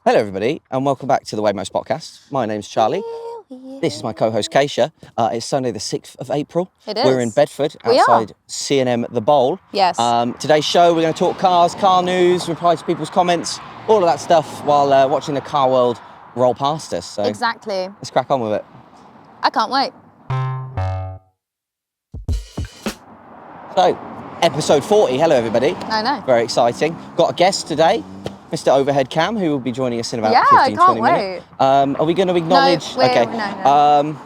Hello everybody and welcome back to the WAYMOE podcast. My name's Charlie. This is my co-host Kaisha. It's Sunday the 6th of April. It is. We're in Bedford outside C&M The Bowl. Yes. Today's show we're going to talk cars, car news, reply to people's comments, all of that stuff while watching the car world roll past us. So exactly. Let's crack on with it. I can't wait. So, episode 40. Hello everybody. I know. Very exciting. Got a guest today. Mr. Overhead Cam, who will be joining us in about 15, 20 minutes. Are we going to acknowledge? No, no.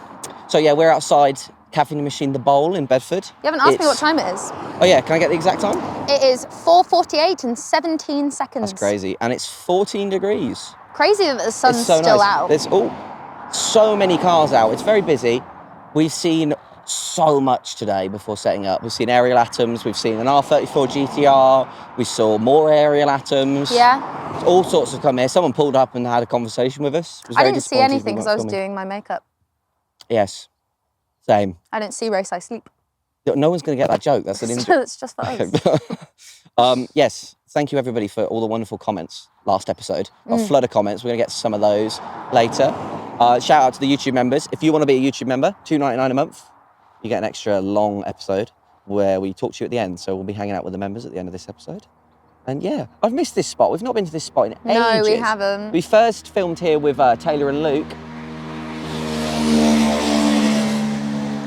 So yeah, we're outside Caffeine Machine The Bowl in Bedford. You haven't asked me what time it is. Oh yeah, can I get the exact time? It is 4:48 and 17 seconds. That's crazy. And it's 14 degrees. Crazy that the sun's so still nice. out. There's so many cars out. It's very busy. We've seen so much today before setting up. We've seen aerial atoms, we've seen an R34 GTR, we saw more aerial atoms. Yeah. All sorts have come here. Someone pulled up and had a conversation with us. I didn't see anything because I was doing my makeup. Yes, same. I didn't see Race I Sleep. No one's going to get that joke. That's an It's just for us. Yes, thank you everybody for all the wonderful comments last episode. A flood of comments. We're going to get some of those later. Shout out to the YouTube members. If you want to be a YouTube member, $2.99 a month. You get an extra long episode where we talk to you at the end. So we'll be hanging out with the members at the end of this episode. And yeah, I've missed this spot. We've not been to this spot in ages. No, we haven't. We first filmed here with Taylor and Luke.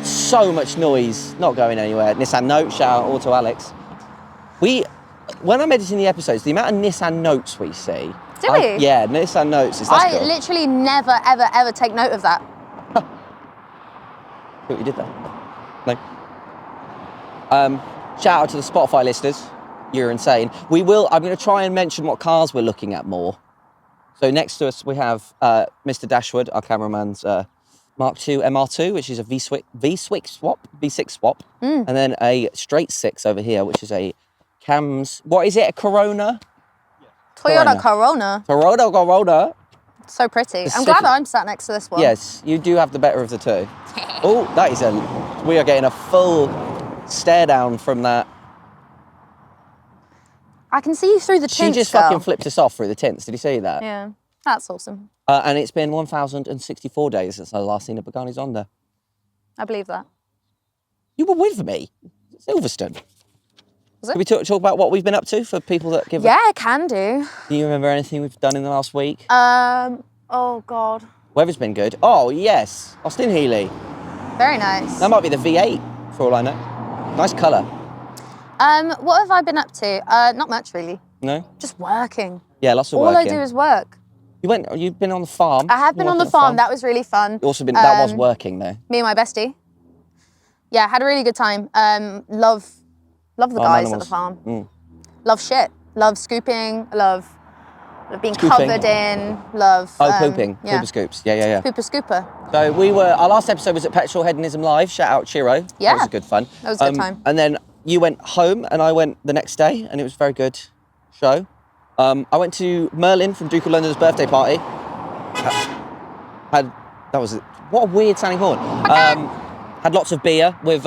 So much noise, not going anywhere. Nissan Note, shout out Auto Alex. When I'm editing the episodes, the amount of Nissan Notes we see. Do we? Yeah, Nissan Notes. I literally never, ever take note of that. See what you did there? No. Shout out to the Spotify listeners. You're insane. I'm going to try and mention what cars we're looking at more. So next to us we have Mr. Dashwood, our cameraman's Mark II MR2, which is a V6 swap. And then a straight 6 over here, which is a Cam's, what is it, a Corona? Toyota Corona. Corona. So pretty. I'm glad I'm sat next to this one. Yes, you do have the better of the two. Oh, we are getting a full stare down from that. I can see you through the tints, She just fucking flipped us off through the tints. Did you see that? Yeah, that's awesome. And it's been 1,064 days since I last seen a Pagani Zonda. I believe that. You were with me, Silverstone. Was it? Can we talk about what we've been up to for people that give? Yeah, can do. Do you remember anything we've done in the last week? Oh God. Weather's been good. Oh yes, Austin Healey. Very nice. That might be the V8 for all I know. Nice colour. What have I been up to? Not much really. No? Just working. Yeah, lots of all working. I do is work. You've been on the farm. I have been on the farm. That was really fun. Also been, that was working though. Me and my bestie. Yeah, had a really good time. Love the guys at the farm. Love shit. Love scooping. Love being covered in. Love. Pooping. Yeah. Pooper scoops. Yeah. Pooper scooper. So our last episode was at Petrol Hedonism Live. Shout out Chiro. Yeah. That was good fun. That was a good time. And then you went home and I went the next day and it was a very good show. I went to Merlin from Duke of London's birthday party. What a weird sounding horn. Had lots of beer with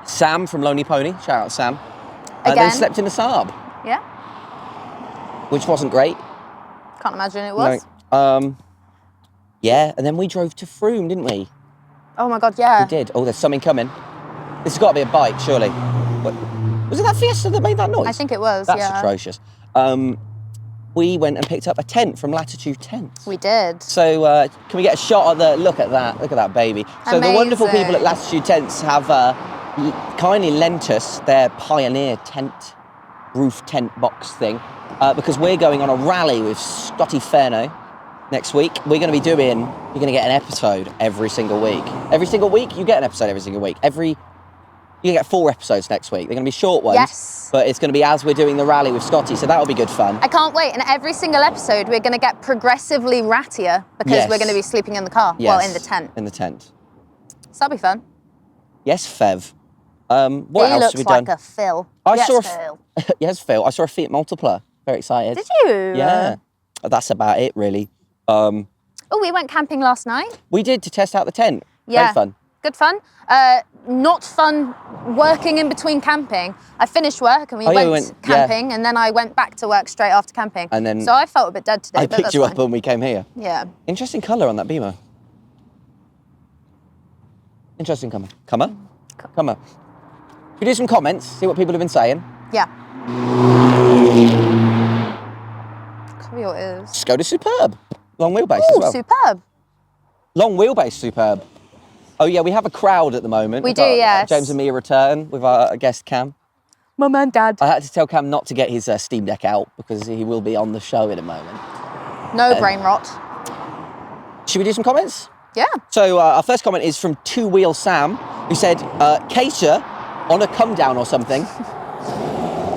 Sam from Lonely Pony. Shout out Sam. And then slept in the Saab. Yeah. Which wasn't great. Can't imagine it was. No. Yeah, and then we drove to Frome, didn't we? Oh my God, yeah. We did. Oh, there's something coming. This has got to be a bike, surely. What? Was it that Fiesta that made that noise? I think it was, That's yeah. atrocious. We went and picked up a tent from Latitude Tents. We did. So can we get a shot at look at that baby. So the wonderful people at Latitude Tents have kindly lent us their Pioneer roof tent box thing because we're going on a rally with Scotty Ferno next week. You're going to get an episode every single week. Every single week, you get an episode every single week. You get 4 episodes next week. They're going to be short ones. Yes. But it's going to be as we're doing the rally with Scotty, so that'll be good fun. I can't wait. And every single episode, we're going to get progressively rattier because we're going to be sleeping in the car. Yes. Well, in the tent. In the tent. So that'll be fun. Yes, Fev. What else have we done? He looks like a Phil. Phil. Yes, Phil. I saw a Fiat Multipla. Very excited. Did you? Yeah. That's about it, really. Oh, we went camping last night. We did, to test out the tent. Yeah. Very fun. Good fun. Not fun working in between camping. I finished work and we went camping, and then I went back to work straight after camping. And then so I felt a bit dead today. I picked you up when we came here. Yeah. Interesting colour on that BEMO. Interesting colour. Should we do some comments? See what people have been saying? Yeah. Cover your ears. Skoda superb. Long wheelbase as well. Superb. Long wheelbase superb. Oh yeah, we have a crowd at the moment. We do, yes. James and Mia return with our guest Cam. Mum and Dad. I had to tell Cam not to get his Steam Deck out because he will be on the show in a moment. No brain rot. Should we do some comments? Yeah. So our first comment is from Two Wheel Sam, who said, Kaisha on a come down or something.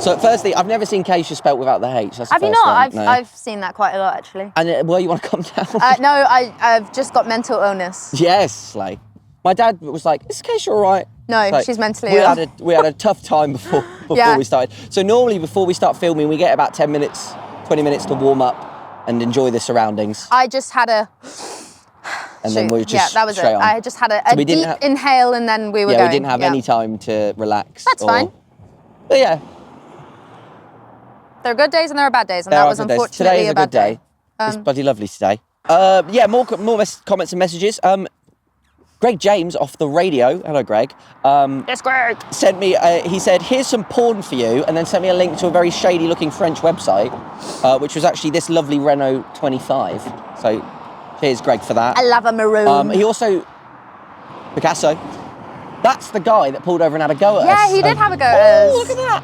So firstly, I've never seen Kaisha spelt without the H. That's the Have you first not? one. I've seen that quite a lot actually. And you want to come down? No, I've just got mental illness. Yes, like my dad was like, "Is Kaisha all right?" No, like, she's mentally ill. We had a tough time before we started. So normally before we start filming, we get about 10 minutes, 20 minutes to warm up and enjoy the surroundings. I just had a. And then we were just that was straight it. on. I just had a deep inhale and then we were going. Yeah, we didn't have any time to relax. That's fine. But yeah. There are good days and there are bad days, and that was unfortunately Today is a bad good day. It's bloody lovely today. Yeah, more comments and messages. Greg James off the radio. Hello, Greg. Yes, Greg. Sent me. He said, "Here's some porn for you," and then sent me a link to a very shady-looking French website, which was actually this lovely Renault 25. So, cheers, Greg, for that. I love a maroon. He also Picasso. That's the guy that pulled over and had a go at us. Yeah, he did have a go at us. Oh, look at that.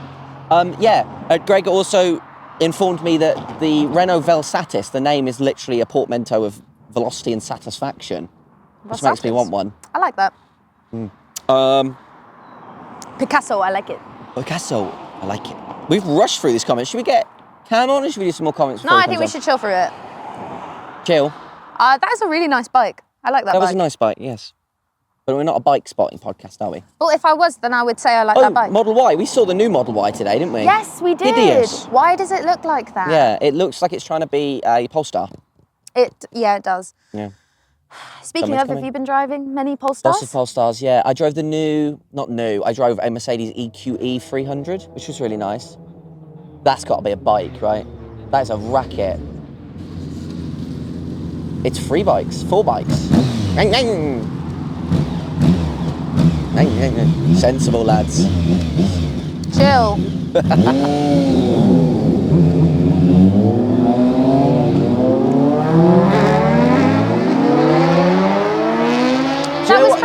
Greg also informed me that the Renault Velsatis, the name is literally a portmanteau of velocity and satisfaction, which makes me want one. I like that. Picasso, I like it. Picasso, I like it. We've rushed through these comments. Should we get Cam on or should we do some more comments? No, I think we should chill through it. Chill? That is a really nice bike. I like that bike. That was a nice bike, yes. But we're not a bike spotting podcast, are we? Well, if I was, then I would say I like that bike. Model Y. We saw the new Model Y today, didn't we? Yes, we did. Hideous. Why does it look like that? Yeah, it looks like it's trying to be a Polestar. It does. Yeah. Speaking of, have you been driving many Polestars? Lots of Polestars, yeah. I drove I drove a Mercedes EQE 300, which was really nice. That's got to be a bike, right? That is a racket. It's 4 bikes. Sensible lads. Chill. Do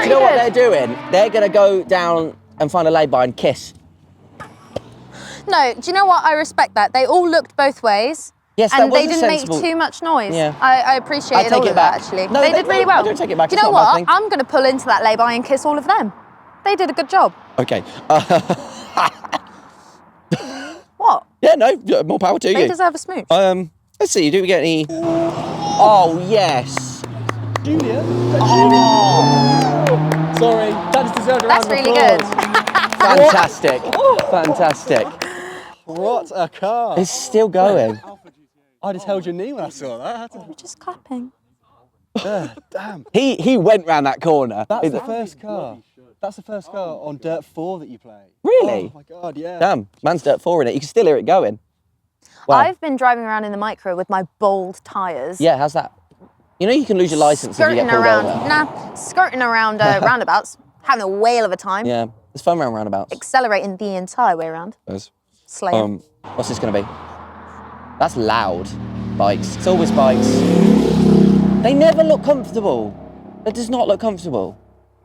you know what they're doing? They're going to go down and find a lay-by and kiss. No, do you know what? I respect that. They all looked both ways. Yes, and they didn't make too much noise. Yeah. I appreciated all of that, actually. No, they did really well. I don't take it back. Do you know what? I'm going to pull into that lay-by and kiss all of them. They did a good job. Okay. What? Yeah, no, more power to you. They deserve a smooch. Let's see, do we get any... Oh, yes. Julia? Oh. Sorry, that just deserved a round That's of really applause. good. Fantastic. Fantastic. What a car. It's still going. I just held your knee when I saw that. You're just clapping. Damn. He went round that corner. That's the first car. That's the first car on Dirt 4 that you play. Really? Oh my God, yeah. Damn, man's Dirt 4 in it. You can still hear it going. Wow. I've been driving around in the micro with my bold tyres. Yeah, how's that? You know you can lose your license if you get pulled over. Skirting around roundabouts, having a whale of a time. Yeah, it's fun around roundabouts. Accelerating the entire way around. Slaying. What's this going to be? That's loud. Bikes. It's always bikes. They never look comfortable. It does not look comfortable.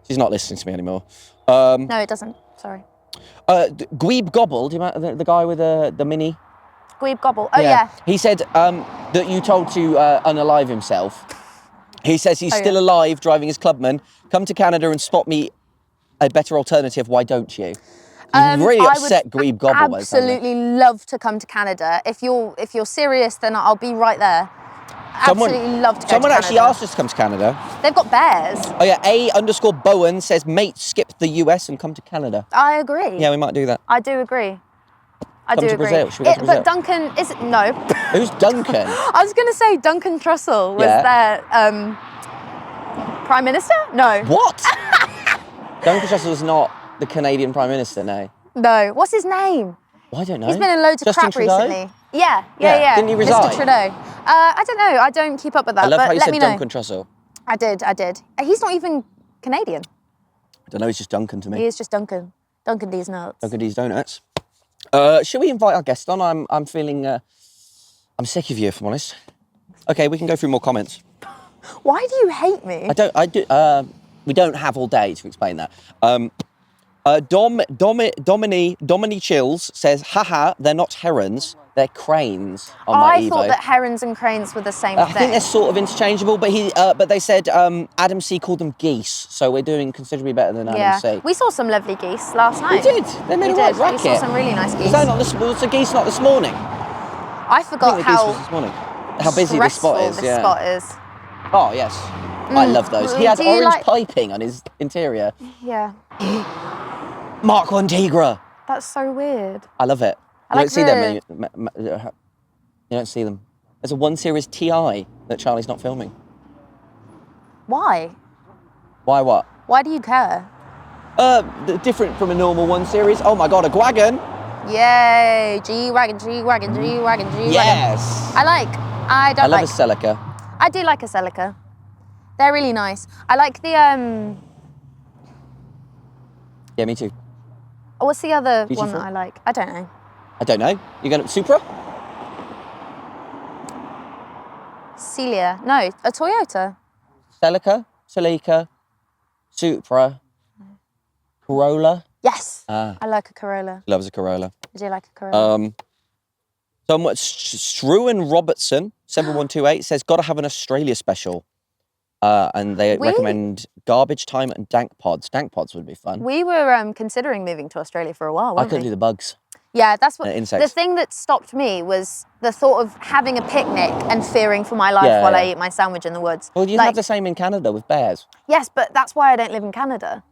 She's not listening to me anymore. No, it doesn't. Sorry. Gweeb Gobble, do you remember the guy with the mini? Gweeb Gobble. Oh, yeah. He said that you told to unalive himself. He says he's still alive, driving his Clubman. Come to Canada and spot me a better alternative. Why don't you? He's really upset, Gweeb Gobble. Absolutely love to come to Canada. If you're serious, then I'll be right there. Absolutely love to go to Canada. Someone actually asked us to come to Canada. They've got bears. Oh yeah, A_Bowen says, mate, skip the US and come to Canada. I agree. Yeah, we might do that. I do agree. Come to Brazil. Should we go to Brazil? But Duncan, is it? No. Who's Duncan? I was going to say Duncan Trussell was their Prime Minister? No. What? Duncan Trussell's not the Canadian Prime Minister, no. No. What's his name? Well, I don't know. He's been in loads of Justin crap Trudeau? recently. Yeah. Didn't he resign? Mr. Trudeau. I don't know. I don't keep up with that. I love but how you let said me know. Duncan Trussell. I did. He's not even Canadian. I don't know, he's just Duncan to me. He is just Duncan. Duncan D's nuts. Duncan D's Donuts. Should we invite our guest on? I'm feeling, I'm sick of you, if I'm honest. Okay, we can go through more comments. Why do you hate me? We don't have all day to explain that. Domini Chills says, haha, they're not herons, they're cranes on my Evo. I thought that herons and cranes were the same thing. I think they're sort of interchangeable, but they said Adam C called them geese, so we're doing considerably better than Adam C. We saw some lovely geese last night. We did. They made a right racket. We saw some really nice geese. Was the geese not this morning? I forgot how busy this spot is. This spot is. Oh yes, I love those. He has orange piping on his interior. Yeah. Mark Antigra. That's so weird. I love it. You don't see them. You don't see them. There's a 1 Series TI that Charlie's not filming. Why? Why what? Why do you care? Different from a normal 1 Series. Oh my God, a Gwagon. Yay! G-Wagon, G-Wagon, G-Wagon, G-Wagon. Yes. I love a Celica. I do like a Celica. They're really nice. I like the Yeah, me too. What's the other Beautiful. one that I like? I don't know. I don't know. You going to Supra? Celia. No, a Toyota. Celica, Supra, Corolla. Yes. I like a Corolla. Loves a Corolla. I do like a Corolla. Somewhat Struan Robertson 7128 says gotta have an Australia special. And they recommend Garbage Time and Dank Pods. Dank Pods would be fun. We were considering moving to Australia for a while, weren't I couldn't do the bugs. Yeah, that's what insects. The thing that stopped me was the thought of having a picnic and fearing for my life while I eat my sandwich in the woods. Well, you have the same in Canada with bears. Yes, but that's why I don't live in Canada.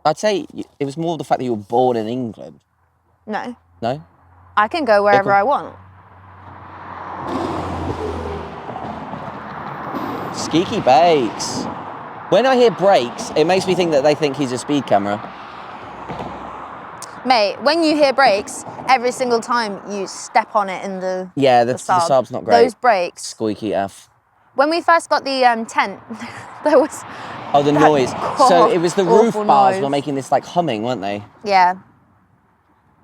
I'd say it was more the fact that you were born in England. No. No? I can go wherever I want. Skeeky Bakes. When I hear brakes, it makes me think that they think he's a speed camera. Mate, when you hear brakes, every single time you step on it in the the Saab's not great. Those brakes. Squeaky F. When we first got the tent, there was... Oh, the noise. So it was the roof bars noise. were making this like humming, weren't they? Yeah.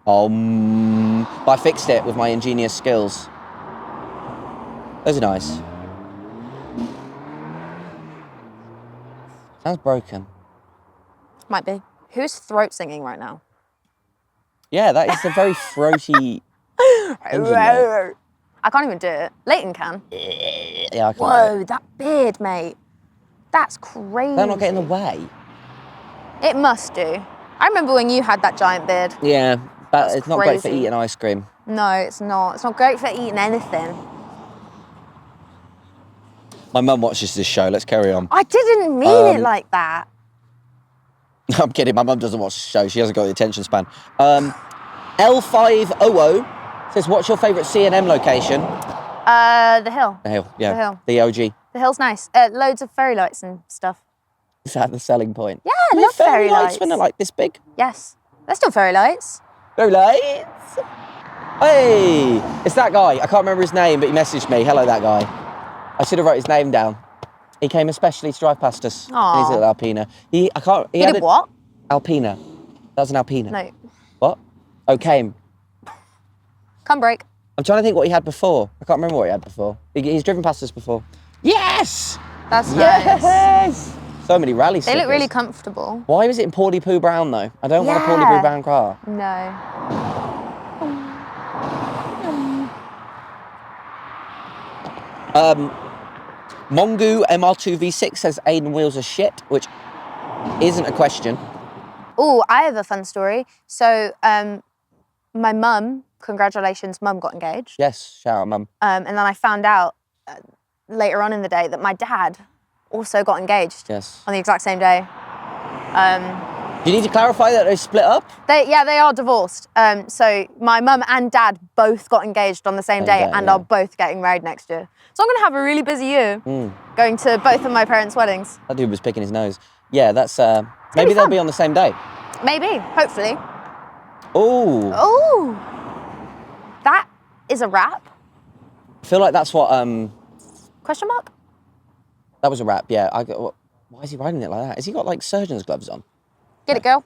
But I fixed it with my ingenious skills. Those are nice. Sounds broken. Might be. Who's throat singing right now? Yeah, that is a very throaty engine note. I can't even do it. Leighton can. Yeah, I can't. Whoa, that beard, mate. That's crazy. They're not getting in the way. It must do. I remember when you had that giant beard. Yeah, but That's it's not great for eating ice cream. No, it's not. It's not great for eating anything. My mum watches this show. Let's carry on. I didn't mean it like that. I'm kidding. My mum doesn't watch the show. She hasn't got the attention span. L500 says, what's your favourite C&M location? The Hill. The Hill, yeah. The Hill. The OG. The Hill's nice. Loads of fairy lights and stuff. Is that the selling point? Yeah, I love fairy lights. When they're like this big? Yes. They're still fairy lights. Fairy lights. Hey, it's that guy. I can't remember his name, but he messaged me. Hello, that guy. I should have wrote his name down. He came especially to drive past us. Aww. In his little Alpina. He did what? Alpina. That was an Alpina. No. What? Oh, came. Come break. I'm trying to think what he had before. I can't remember what he had before. He's driven past us before. Yes! That's nice. Yes! So many rally stickers. They look really comfortable. Why was it in Paulie Poo Brown though? I don't want a Paulie Poo Brown car. No. Mongu MR2V6 says Aiden wheels are shit, which isn't a question. Oh, I have a fun story. So, my mum, congratulations, mum got engaged. Yes, shout out, mum. And then I found out later on in the day that my dad also got engaged. Yes. On the exact same day. Do you need to clarify that they split up? They are divorced. So my mum and dad both got engaged on the same day and are both getting married next year. So I'm going to have a really busy year going to both of my parents' weddings. That dude was picking his nose. Yeah, that's maybe they'll be on the same day. Maybe, hopefully. Oh. Oh. That is a wrap. I feel like that's what Question mark? that was a wrap. Yeah. Why is he riding it like that? Has he got like surgeon's gloves on? Get it, girl.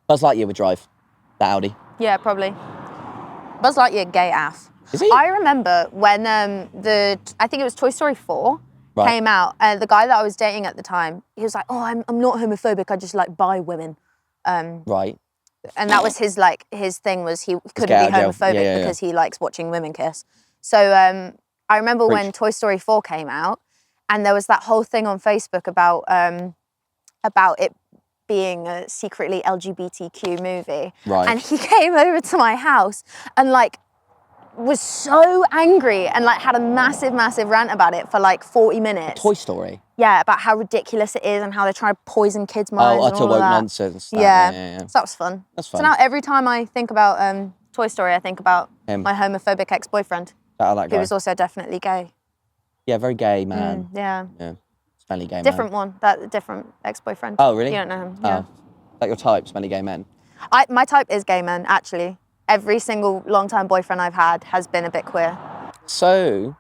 Buzz Lightyear would drive that Audi. Yeah, probably. Buzz Lightyear, gay ass. Is he? I remember when I think it was Toy Story 4 came out, and the guy that I was dating at the time, he was like, "Oh, I'm not homophobic. I just like bi women." Right. And that was his thing was he couldn't be homophobic because he likes watching women kiss. So I remember when Toy Story 4 came out, and there was that whole thing on Facebook about it being a secretly LGBTQ movie. Right. And he came over to my house and like was so angry and like had a massive rant about it for like 40 minutes. Toy Story? Yeah, about how ridiculous it is and how they're trying to poison kids' minds. Oh, and utter all woke of that. nonsense. Yeah. So that was fun. That's fun. So now every time I think about Toy Story, I think about my homophobic ex-boyfriend. That guy. Who was also definitely gay. Yeah, very gay man. Yeah. Smelly gay Different one. That different ex-boyfriend. Oh, really? You don't know him. Oh. Yeah. Like your type, smelly gay men. My type is gay men, actually. Every single long-time boyfriend I've had has been a bit queer. So,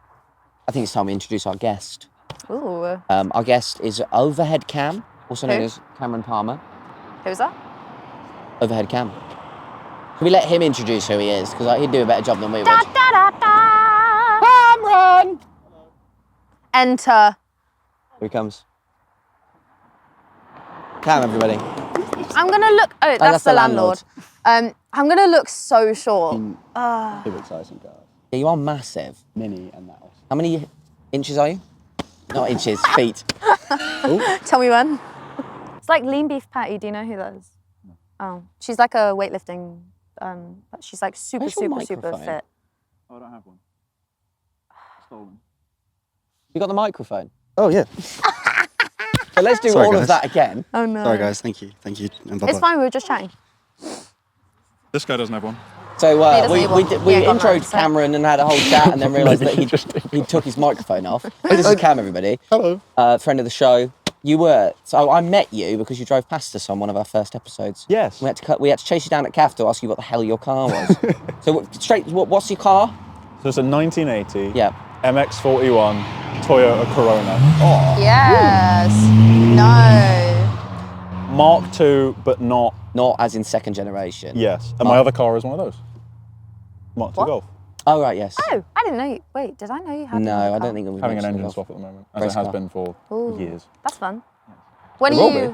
I think it's time we introduce our guest. Ooh. Our guest is Overhead Cam, also known as Cameron Palmer. Who's that? Overhead Cam. Can we let him introduce who he is? Because he'd do a better job than we would. Da, da, da, da. Cameron! Enter. Here he comes. Cam, everybody. I'm gonna look. Oh, that's the landlord. I'm gonna look so short. Big exciting cars. Yeah, you are massive. Mini and that. How many inches are you? Not inches, feet. Tell me when. It's like lean beef patty. Do you know who that is? No. Oh, she's like a weightlifting. She's like super fit. Oh, I don't have one. Stolen. You got the microphone? Oh, yeah. So let's do all of that again. Oh no. Sorry, guys. Thank you. And bye-bye. It's fine. We were just chatting. This guy doesn't have one. So we Yeah, introed Cameron and had a whole chat, and then realised that he took his microphone off. This is Cam, everybody. Hello. Friend of the show. So I met you because you drove past us on one of our first episodes. Yes. We had to chase you down at CAF to ask you what the hell your car was. So what's your car? So it's a 1980 Yeah. MX-41 Toyota Corona. Oh. Yes. No. Mark II, but not... Not as in second generation. Yes. And my other car is one of those. Mark II Golf. Oh, right, yes. Oh, I didn't know you. Wait, did I know you had No, another I car? don't think we've Having an engine golf. swap at the moment, as Race it has car. been for years. That's fun. When It are will you?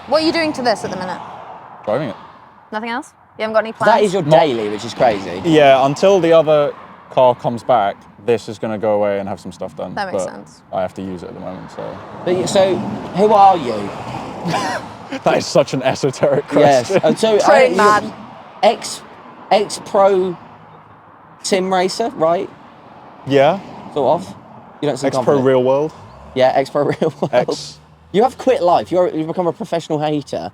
What are you doing to this at the minute? Driving it. Nothing else? You haven't got any plans? That is your daily, which is crazy. Yeah, until the other car comes back, this is going to go away and have some stuff done. That makes but sense. I have to use it at the moment, so... So, who are you? That is such an esoteric Yes. question. And so, Train man. Ex-pro sim racer, right? Yeah. Sort of. You don't seem Ex-pro confident. real world. Yeah, ex-pro real world. You have quit life. You've become a professional hater.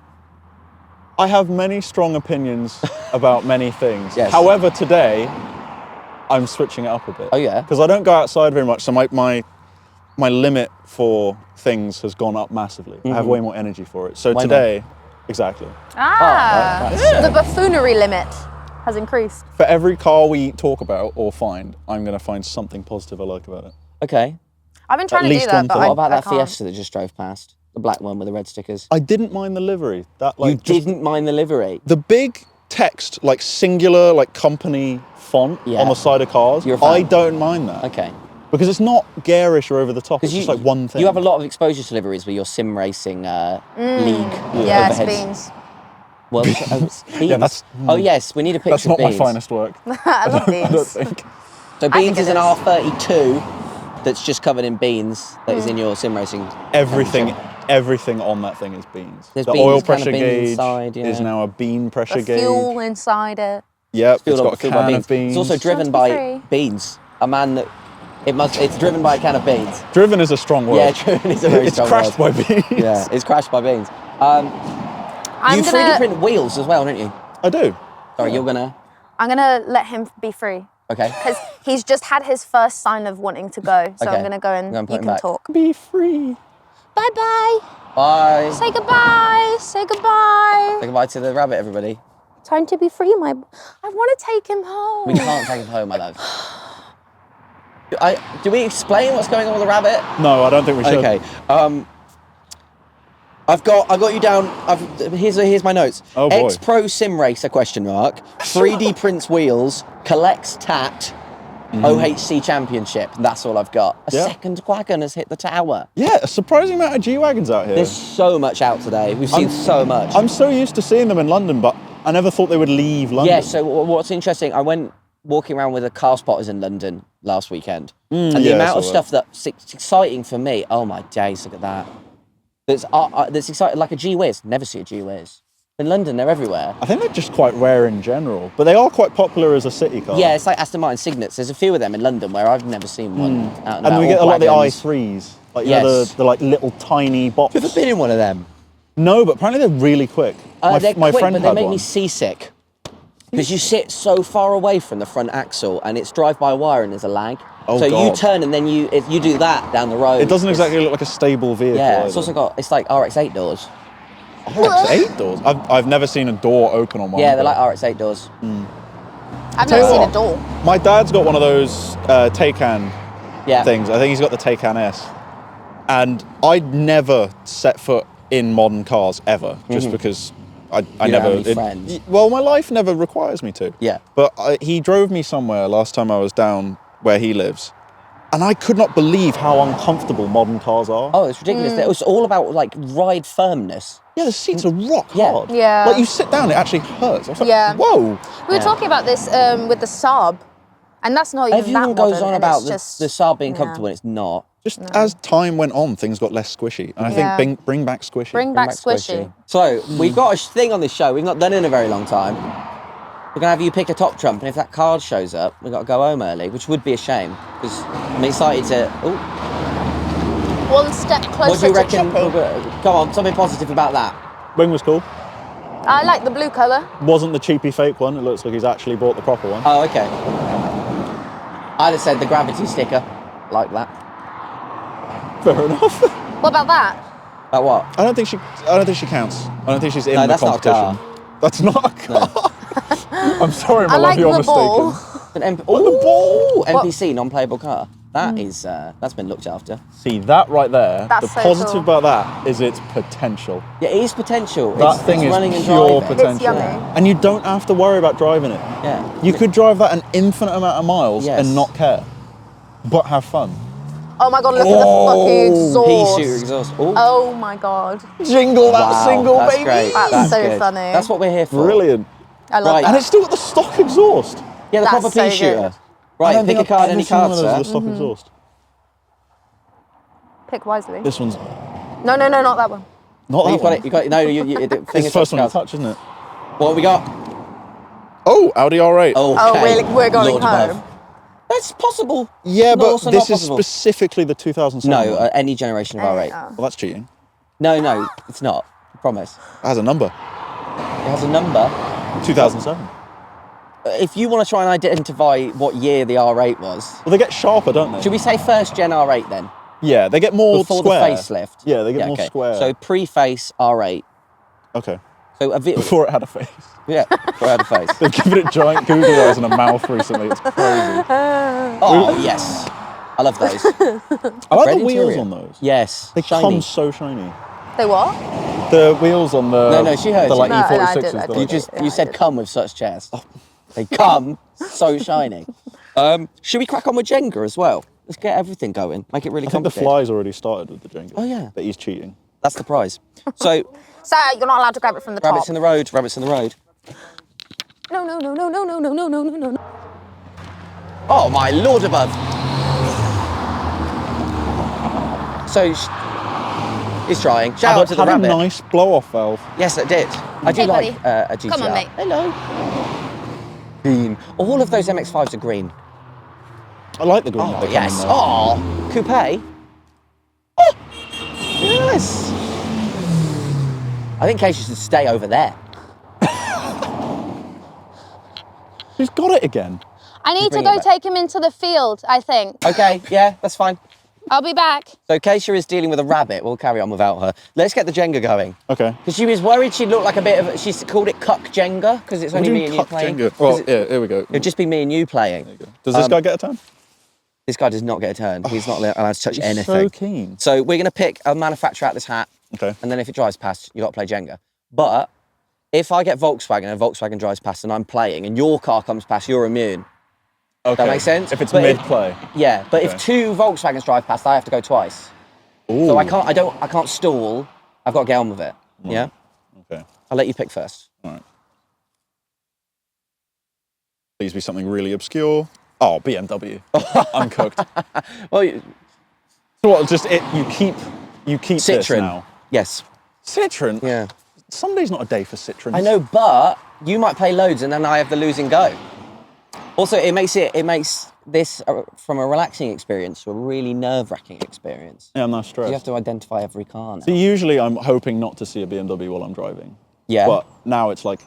I have many strong opinions about many things. Yes. However, today, I'm switching it up a bit. Oh, yeah? Because I don't go outside very much, so my limit for things has gone up massively. I have way more energy for it. So Way today, exactly. Ah, right. the buffoonery limit has increased. For every car we talk about or find, I'm going to find something positive I like about it. Okay. I've been trying to do least that, one but thing. I What about that can't. Fiesta that just drove past? The black one with the red stickers. I didn't mind the livery. That You didn't mind the livery. The big text, like singular, like company font Yeah. on the side of cars, You're a fan. I don't mind that. Okay. Because it's not garish or over the top, it's Because just like one thing. You have a lot of exposure to liveries with your sim racing league Yes, overheads. beans. Well, Beans. Yeah, that's- Oh yes, we need a picture That's not of my Beans. finest work. I love I don't beans. think. So I Beans think is it an is. R32 that's just covered in beans that is in your sim racing. Everything on that thing is beans. There's the beans, oil can of pressure beans gauge inside, yeah. is now a bean pressure The gauge. fuel inside it. Yep, Fueled it's got a fueled by can of beans. It's also driven to be by free. beans. A man that it's driven by a can of beans. Driven is a strong word. Yeah, driven is a very It's strong crashed word. by beans. Yeah, it's crashed by beans. I'm You gonna 3D print wheels as well, don't you? I do. Sorry, you're gonna. I'm gonna let him be free Okay. because he's just had his first sign of wanting to go. So Okay. I'm gonna go and I'm gonna put you him can back. talk. Be free. Bye-bye. Bye. Say goodbye. Say goodbye. Say goodbye to the rabbit, everybody. Time to be free, I want to take him home. We can't take him home, my love. Do we explain what's going on with the rabbit? No, I don't think we should. Okay. I got you down. Here's my notes. Oh boy. Ex-pro sim racer ? 3D prints wheels. Collects tat. OHC championship. That's all I've got. A second wagon has hit the tower. Yeah, a surprising amount of G-Wagons out here. There's so much out today. We've seen so much. I'm so used to seeing them in London, but I never thought they would leave London. Yeah, so what's interesting, I went walking around with the car spotters in London last weekend. And the amount of stuff that's exciting for me, oh my days, look at that. That's exciting, like a G-Wiz. Never see a G-Wiz. In London, they're everywhere. I think they're just quite rare in general, but they are quite popular as a city car. Yeah, it's like Aston Martin Signets. There's a few of them in London where I've never seen one out and about. we get a lot of the wagons. i3s, like you know, the like little tiny box. Have you ever been in one of them? No, but apparently they're really quick. They're my quick, friend but they had make one. me seasick. Because you sit so far away from the front axle and it's drive-by-wire and there's a lag. Oh, so God. you turn and then you do that down the road. It doesn't exactly look like a stable vehicle. Yeah, either. it's also got, it's like RX-8 doors. RX-8 doors? I've never seen a door open on one. Yeah, they're like RX-8 doors. I've never seen a door. My dad's got one of those Taycan Yeah. things. I think he's got the Taycan S. And I'd never set foot in modern cars ever, just because I You never. don't have any friends. Well, my life never requires me to. Yeah. But he drove me somewhere last time I was down where he lives, and I could not believe how uncomfortable modern cars are. Oh, it's ridiculous. It's all about like ride firmness. Yeah, the seats are rock Yeah. hard. Yeah. Like you sit down, it actually hurts. I was like, Yeah. whoa. We were talking about this with the Saab, and that's not even Everyone that goes modern, on and about it's just, the Saab being comfortable and it's not. Just as time went on, things got less squishy, and I think bring back squishy. Bring back squishy. So, we've got a thing on this show we've not done in a very long time. We're going to have you pick a top trump, and if that card shows up, we've got to go home early, which would be a shame, because I'm excited to... Ooh, One step what closer do you to reckon? Chippy. Come on, something positive about that. Wing was cool. I like the blue colour. Wasn't the cheapy fake one. It looks like he's actually bought the proper one. Oh, okay. I'd have said the gravity sticker, like that. Fair enough. What about that? About what? I don't think she counts. I don't think she's in No, the that's not a competition. car. That's not a car. I'm sorry, my I love, like you're the mistaken. ball. An the ball! NPC, non-playable car. That is, that's been looked after. See, that right there, That's the so positive cool. about that is its potential. Yeah, it is potential. That thing is running and pure driving. potential. yummy. And you don't have to worry about driving it. Yeah. You could drive that an infinite amount of miles Yes. and not care, but have fun. Oh my god, look at the fucking exhaust. Pea shooter exhaust. Ooh. Oh my god. Jingle that Wow, single, that's baby! great. That's so good. funny. That's what we're here for. Brilliant. I love Right. that. And it's still got the stock exhaust. Yeah, the That's proper so pea shooter. good. I Right, don't pick a think card, I've any ever seen card, one of those sir. with stock exhaust. Pick wisely. This one's No, not that one. not that You've got one. it. You got it. No, you It's the fingers first one you cards. touch, isn't it? What have we got? Oh, Audi R8. Okay. We're going Lord home. above. That's possible. Yeah, Not but also this not is possible. specifically the 2007 No, one. any generation of R8. Oh. Well, that's cheating. No, it's not. I promise. It has a number. It has a number. 2007. If you want to try and identify what year the R8 was, Well, they get sharper, don't they? should we say first gen R8 then? Yeah, they get more Before square. the facelift? Yeah, they get more okay. square. So pre-face R8. Okay. So a bit. Before it had a face. Yeah, before it had a face. They've given it giant googly eyes and a mouth recently. It's crazy. Oh, yes. I love those. I like Red the wheels interior. on those. Yes. They shiny. come so shiny. They what? The wheels on the No, she heard the you. like No, E46s. I did, I they're did. like- You said come with such chairs. They come so shiny. Should we crack on with Jenga as well? Let's get everything going. Make it really I think the complicated. fly's already started with the Jenga. Oh, yeah. But he's cheating. That's the prize. So, Sir, you're not allowed to grab it from the rabbits top. in the road, rabbits in the road. No. Oh, my lord above. So, he's trying. Shout out to the had a rabbit. nice blow-off valve. Yes, it did. I do Hey, like buddy. a GTR. Come on, mate. Hello. Green. All of those MX-5s are green. I like the green. Oh, that they come yes. in there. Oh, coupe. Oh, yes. I think Kaisha should stay over there. He's got it again. I need to bring go it back. take him into the field, I think. Okay, yeah, that's fine. I'll be back. So Kaisha is dealing with a rabbit. We'll carry on without her. Let's get the Jenga going. Okay. Because she was worried she'd look like a bit of... She's called it cuck Jenga because it's only me and you playing. Jenga? Well, yeah, here we go. It'd just be me and you playing. There you go. Does this guy get a turn? This guy does not get a turn. He's not allowed to touch He's anything. so keen. So we're going to pick a manufacturer out this hat. Okay. And then if it drives past, you got to play Jenga. But if I get Volkswagen and Volkswagen drives past and I'm playing and your car comes past, you're immune. Okay. That makes sense? If it's mid-play. Yeah, but if 2 Volkswagens drive past, I have to go twice. Ooh. So I can't stall. I've got to get on with it. Right. Yeah? Okay. I'll let you pick first. All right. Please be something really obscure. Oh, BMW. I'm cooked. Well, So what, just it, you keep this Citroen. now? Yes. Citroen? Yeah. Sunday's not a day for Citroens. I know, but you might play loads and then I have the losing go. Also, it makes this from a relaxing experience to a really nerve-wracking experience. Yeah, I'm not stressed. You have to identify every car now. See, usually I'm hoping not to see a BMW while I'm driving. Yeah. But now it's like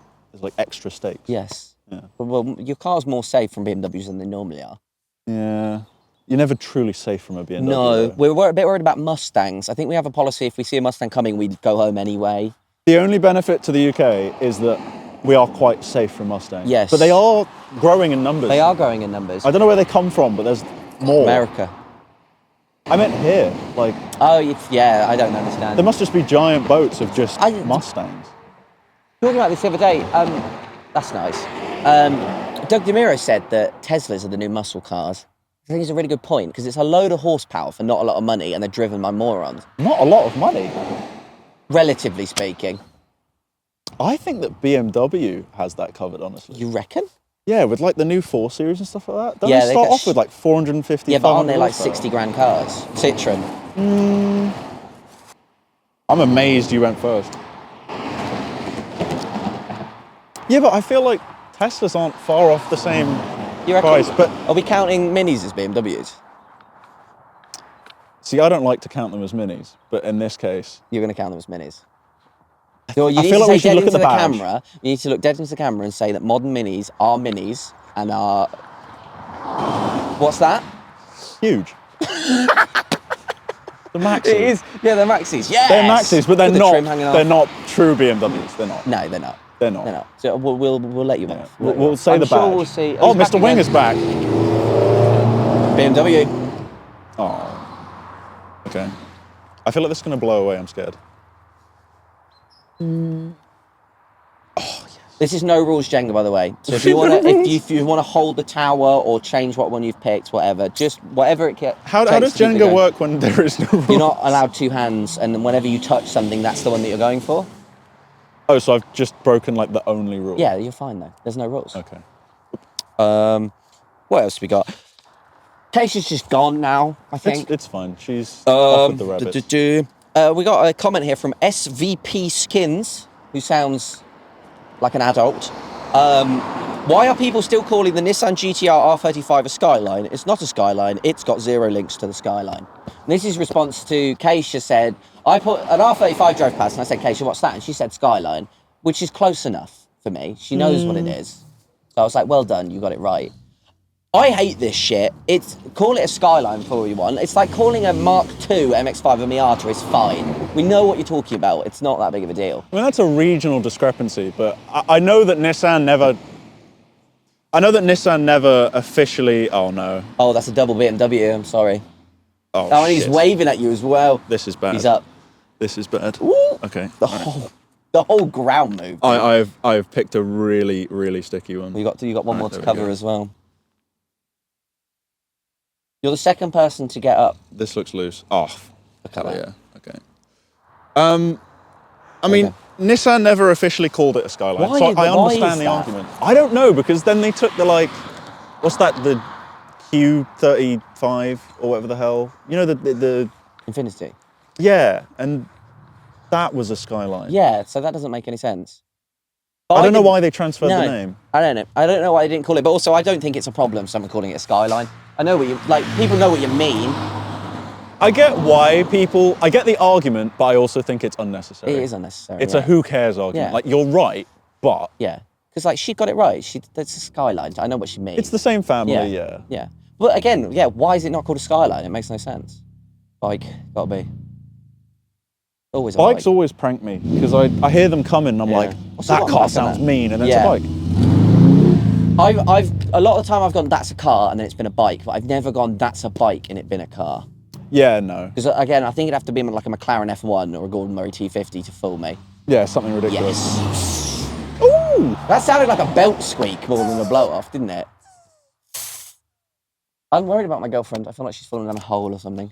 extra stakes. Yes. Yeah. Well, your car's more safe from BMWs than they normally are. Yeah. You're never truly safe from a BMW. No, though. we're a bit worried about Mustangs. I think we have a policy, if we see a Mustang coming, we go home anyway. The only benefit to the UK is that we are quite safe from Mustangs. Yes. But they are growing in numbers. They are growing in numbers. I don't know where they come from, but there's more. America. I meant here. Like, Oh, yeah, I don't understand. there must just be giant boats of just Mustangs. Talking about this the other day, that's nice. Doug DeMuro said that Teslas are the new muscle cars. I think it's a really good point, because it's a load of horsepower for not a lot of money, and they're driven by morons. Not a lot of money. Relatively speaking. I think that BMW has that covered, honestly. You reckon? Yeah, with like the new 4 Series and stuff like that. Don't Yeah, they they start get off with like 450, Yeah, but aren't 500 they like horsepower? 60 grand cars? Citroen. I'm amazed you went first. Yeah, but I feel like Teslas aren't far off the same You reckon? price. But Are we counting minis as BMWs? see, I don't like to count them as minis, but in this case, You're going to count them as minis. So you I need feel to like we say should dead look at into the badge. camera. You need to look dead into the camera and say that modern minis are minis and are... What's that? huge. The Maxis. It is. Yeah, they're Maxis. Yes! They're Maxis, but they're With the trim hanging off. not true BMWs. They're not. No, they're not. They're not. They're not. So we'll let you off. We'll say I'm the sure badge. we'll see. Oh, he's Mr. Wing is back. BMW. Oh. Okay. I feel like this is going to blow away. I'm scared. This is no rules Jenga, by the way. So if you want to, if you want to hold the tower or change what one you've picked, whatever, just whatever it gets. How does Jenga work when there is no rules? You're not allowed 2 hands, and then whenever you touch something, that's the one that you're going for. Oh, so I've just broken like the only rule. Yeah, you're fine though. There's no rules. Okay. What else have we got? Kaisha's just gone now, I think. It's fine. She's off with the rabbits. We got a comment here from SVP Skins, who sounds like an adult. Why are people still calling the Nissan GTR R35 a Skyline? It's not a Skyline. It's got 0 links to the Skyline. And this is response to Kaisha said, I put an R35 drove past and I said, Kaisha, what's that? And she said Skyline, which is close enough for me. She knows what it is. So I was like, well done, you got it right. I hate this shit. Call it a Skyline for all you want. It's like calling a Mark II MX-5 a Miata is fine. We know what you're talking about. It's not that big of a deal. I mean, that's a regional discrepancy, but I know that Nissan never... I know that Nissan never officially... Oh, no. Oh, that's a double BMW. I'm sorry. Oh, Oh, and he's shit. waving at you as well. This is bad. He's up. This is bad. Ooh. Okay. The whole ground move. I've picked a really, really sticky one. You got one more Right, to there we cover go. as well. You're the second person to get up. This looks loose. Oh, Look at that. yeah. Okay. I mean, Nissan never officially called it a Skyline, Why so is- I why understand is the that? argument. I don't know, because then they took the, like, what's that, the Q35 or whatever the hell? You know, the Infinity. yeah, and that was a Skyline. Yeah, so that doesn't make any sense. But I don't know didn't- why they transferred the name. I don't know. I don't know why they didn't call it, but also I don't think it's a problem someone calling it a Skyline. I know what you, like, people know what you mean. I get why people, I get the argument, but I also think it's unnecessary. It is unnecessary. It's a who cares argument. Yeah. Like, you're right, but Yeah, because like she got it right. That's a Skyline. I know what she means. it's the same family, yeah. Yeah. But again, yeah, why is it not called a Skyline? It makes no sense. Bike, gotta be. Always a Bikes bike. always prank me because I hear them coming and I'm like, that car sounds mean, and then it's a bike. I've a lot of the time I've gone, that's a car, and then it's been a bike, but I've never gone, that's a bike, and it been a car. Yeah, no. Because again, I think it'd have to be like a McLaren F1 or a Gordon Murray T50 to fool me. Yeah, something ridiculous. Yes. Ooh! That sounded like a belt squeak more than a blow off, didn't it? I'm worried about my girlfriend. I feel like she's falling down a hole or something.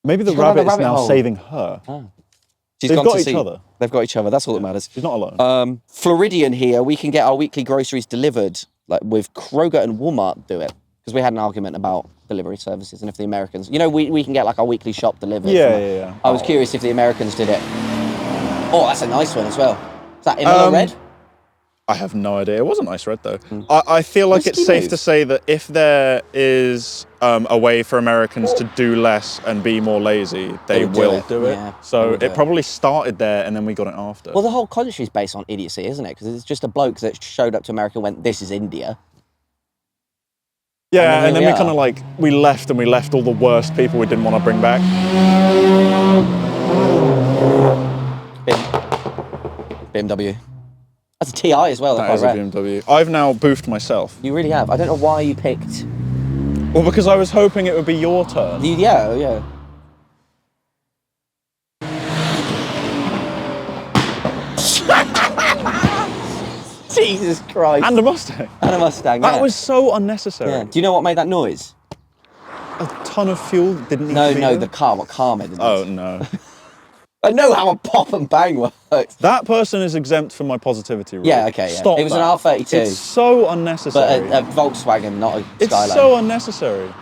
Maybe the rabbit is now saving her. Oh. They've got each other. They've got each other. That's all that matters. She's not alone. Floridian here, we can get our weekly groceries delivered, like with Kroger and Walmart do it. Because we had an argument about delivery services and if the Americans, you know, we can get like our weekly shop delivered. Yeah. I was curious if the Americans did it. Oh, that's a nice one as well. Is that Imola red? I have no idea. It was a nice red though. I feel like it's safe to say that if there is a way for Americans to do less and be more lazy, they will do it. Yeah, so it probably started there and then we got it after. Well, the whole country's based on idiocy, isn't it? Because it's just a bloke that showed up to America and went, this is India. Yeah, and then we kind of like, we left all the worst people we didn't want to bring back. BMW. That's a TI as well. That is a BMW. I've now boofed myself. You really have. I don't know why you picked... Well, because I was hoping it would be your turn. Yeah. Jesus Christ. And a Mustang. And a Mustang, That was so unnecessary. Yeah. Do you know what made that noise? A ton of fuel didn't need to be No, there. the car. What car made the noise? Oh, no. I know how a pop and bang works. That person is exempt from my positivity rule. Yeah, okay, yeah. Stop It was that. an R32. It's so unnecessary. But a Volkswagen, not a It's Skyline. so unnecessary.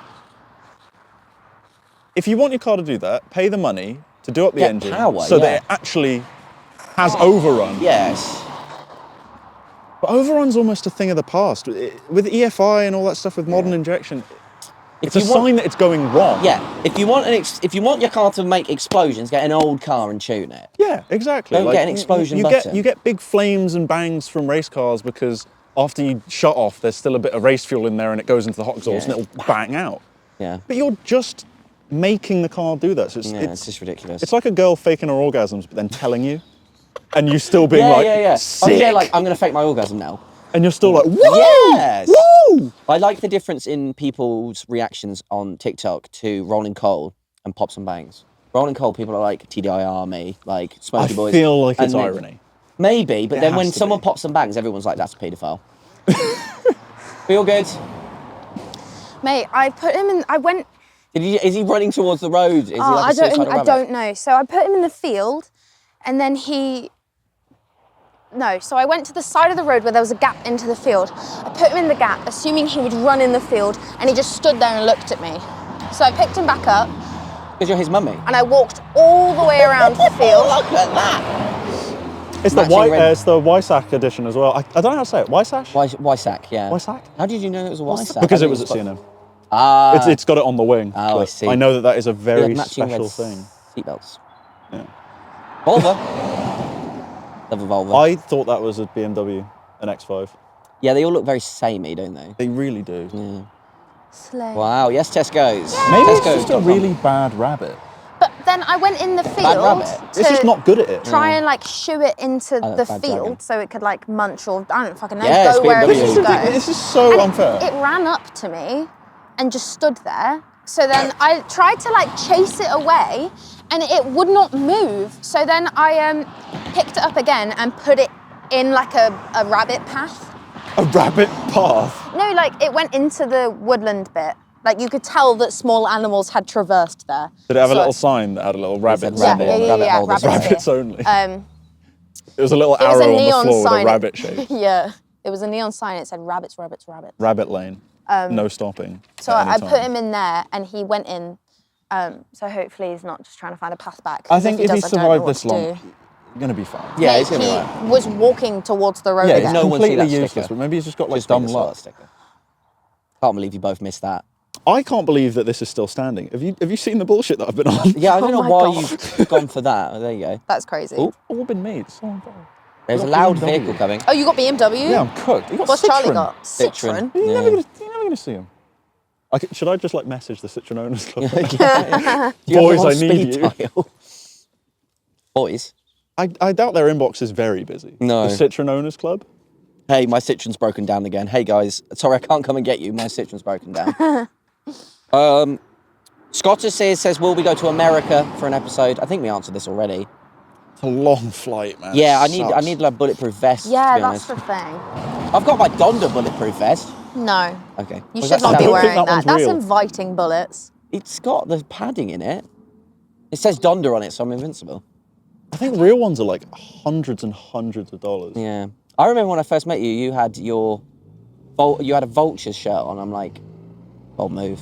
If you want your car to do that, pay the money to do up the Get engine power, so that it actually has overrun. Yes. But overrun's almost a thing of the past. With EFI and all that stuff with modern injection, it's a sign that it's going wrong. Yeah. If you want your car to make explosions, get an old car and tune it. Yeah, exactly. Don't get an explosion you button. You get big flames and bangs from race cars because after you shut off, there's still a bit of race fuel in there and it goes into the hot exhaust and it'll bang out. Yeah. But you're just making the car do that. So it's just ridiculous. It's like a girl faking her orgasms but then telling you. And you still being sick. Okay, like, I'm going to fake my orgasm now. And you're still like, woo! Yes! Woo! I like the difference in people's reactions on TikTok to Rolling Coal and Pops and Bangs. Rolling Coal, people are like, TDI Army, like, Smoky Boys. I feel like it's irony. Maybe, but then when someone pops and bangs, everyone's like, that's a paedophile. Feel good? Mate, I put him in, I went... Is he running towards the road? Is he like a suicidal rabbit? I don't know. So I put him in the field and then so I went to the side of the road where there was a gap into the field. I put him in the gap, assuming he would run in the field, and he just stood there and looked at me. So I picked him back up. Because you're his mummy? And I walked all the way around the field. Look at that! It's the Wysack edition as well. I don't know how to say it. Wysack? Wysack, yeah. Wysack? How did you know it was a Wysack? Because it was at C&M. Ah. It's got it on the wing. Oh, I see. I know that is a very special thing. Seatbelts. Yeah. Volvo. Love a Volvo. I thought that was a BMW, an X5. Yeah, they all look very samey, don't they? They really do. Yeah. Slay. Wow, yes, Tesco's. Yeah. Maybe it's just a really bad rabbit. But then I went in the field. Bad rabbit. It's just not good at it. Try and like shoo it into the bad field dragon. so it could like munch or I don't fucking know, Yeah, go wherever it BMW. needs to go. This is so And unfair. It ran up to me and just stood there. So then I tried to like chase it away and it would not move. So then I picked it up again and put it in like a rabbit path. A rabbit path? No, like it went into the woodland bit. Like you could tell that small animals had traversed there. Did it have a little sign that had a little rabbit? Yeah, rabbits only. It was a little was a arrow on the neon floor sign. with a rabbit shape. Yeah, it was a neon sign. It said rabbits, rabbits, rabbits. Rabbit lane. No stopping. So I put him in there and he went in. So hopefully he's not just trying to find a path back. I think if he does, I don't know survived what this to long, do. you're going to be fine. Yeah, Mate, he's going to be right. He was walking towards the road Yeah, again. it's No one see completely that useless, sticker. but maybe he's just got like Just make dumb a slot luck. sticker. Can't believe you both missed that. I can't believe that this is still standing. Have you seen the bullshit that I've been on? Yeah, I don't know my why God. you've gone for that. Oh, there you go. That's crazy. Oh, All been me. It's so unfair. there's a Got loud BMW. vehicle coming. Oh, you got BMW? Yeah, I'm cooked. You got What's Citroen. Charlie got? Citroen. Citroen. You're Yeah. never going to see him. Should I just like message the Citroen Owners Club? Boys, I need you. Boys? I doubt their inbox is very busy. No. The Citroen Owners Club? Hey, my Citroen's broken down again. Hey guys, sorry I can't come and get you. My Citroen's broken down. Scottus says, will we go to America for an episode? I think we answered this already. It's a long flight, man. Yeah, I need a bulletproof vest. Yeah, to be that's honest. the thing. I've got my Donda bulletproof vest. No. Okay. You Was should that not be standard? wearing that. one's That's real. inviting bullets. It's got the padding in it. It says Donda on it, so I'm invincible. I think real ones are like hundreds and hundreds of dollars. Yeah. I remember when I first met you, you had a Vultures shirt on. I'm like, bold move.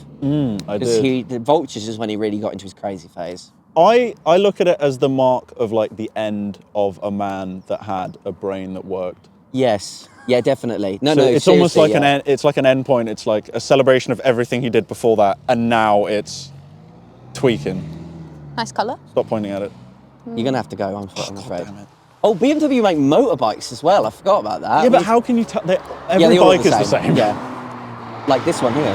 I Because did. the Vultures is when he really got into his crazy phase. I look at it as the mark of like the end of a man that had a brain that worked. Yes. Yeah, definitely. No, So no, it's almost seriously, like it's like an end point. It's like a celebration of everything he did before that, and now it's tweaking. Nice colour. Stop pointing at it. You're going to have to go, I'm afraid. Damn it. Oh, BMW make motorbikes as well. I forgot about that. Yeah, but how can you tell? Every they all bike is the same. Yeah. Like this one here.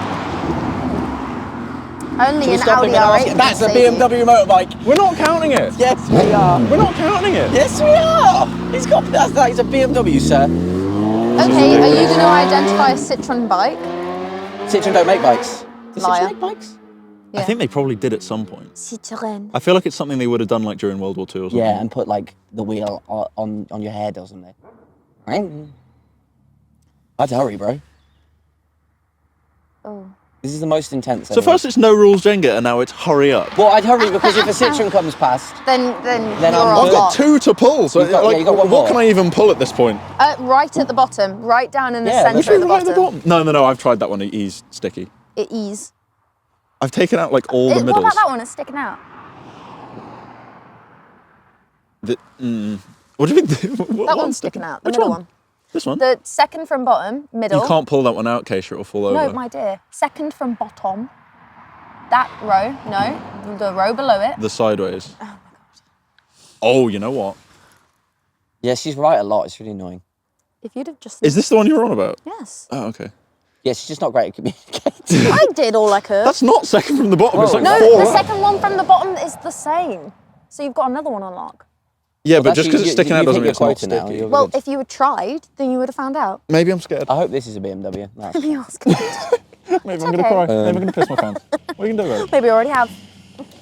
Only Should we an stop him Audi and ask R8. him? That's a can save you. BMW motorbike. We're not counting it. Yes, we are. We're not counting it. Yes, we are. He's got that. He's a BMW, sir. Okay, are you going to identify a Citroen bike? Citroen don't make bikes. Does Liar. Citroen make bikes? Yeah. I think they probably did at some point. Citroen. I feel like it's something they would have done like during World War II or something. Yeah, and put like the wheel on your head or something. I'd hurry, bro. Oh. This is the most intense. So first it's no rules Jenga, and now it's hurry up. Well, I'd hurry because if a Citroen comes past, Then Then you're I'm on I've got lock. 2 to pull, so You've got- like, yeah, you got one what more. can I even pull at this point? Right at the bottom, right down in the Yeah, centre literally at the bottom. No, I've tried that one. He's sticky. It ease. I've taken out like all the What middles. about that one? It's sticking out. What do you mean? What That one's sticking out. The Which middle one? one. This one? The second from bottom, middle. You can't pull that one out, Kaisha, it'll fall over. No, my dear. Second from bottom. That row. No, the row below it. The sideways. Oh my god. Oh, you know what? yeah, she's right a lot. It's really annoying. If you'd have just. Is this the one you were on about? Yes. Oh, okay. Yeah, she's just not great at communicating. I did all I could. That's not second from the bottom. It's Whoa. like No, 4 the up. second one from the bottom is the same. So you've got another one on lock. Yeah, Well, but just because actually, it's sticking out you've doesn't hit mean your it's not quota now, sticky. you're- Well, good. if you had tried, then you would have found out. Maybe I'm scared. I hope this is a BMW. Nice. Maybe ask me. Maybe I'm going to okay. cry. Maybe I'm going to piss my pants. What are you going to do about it? Maybe you already have.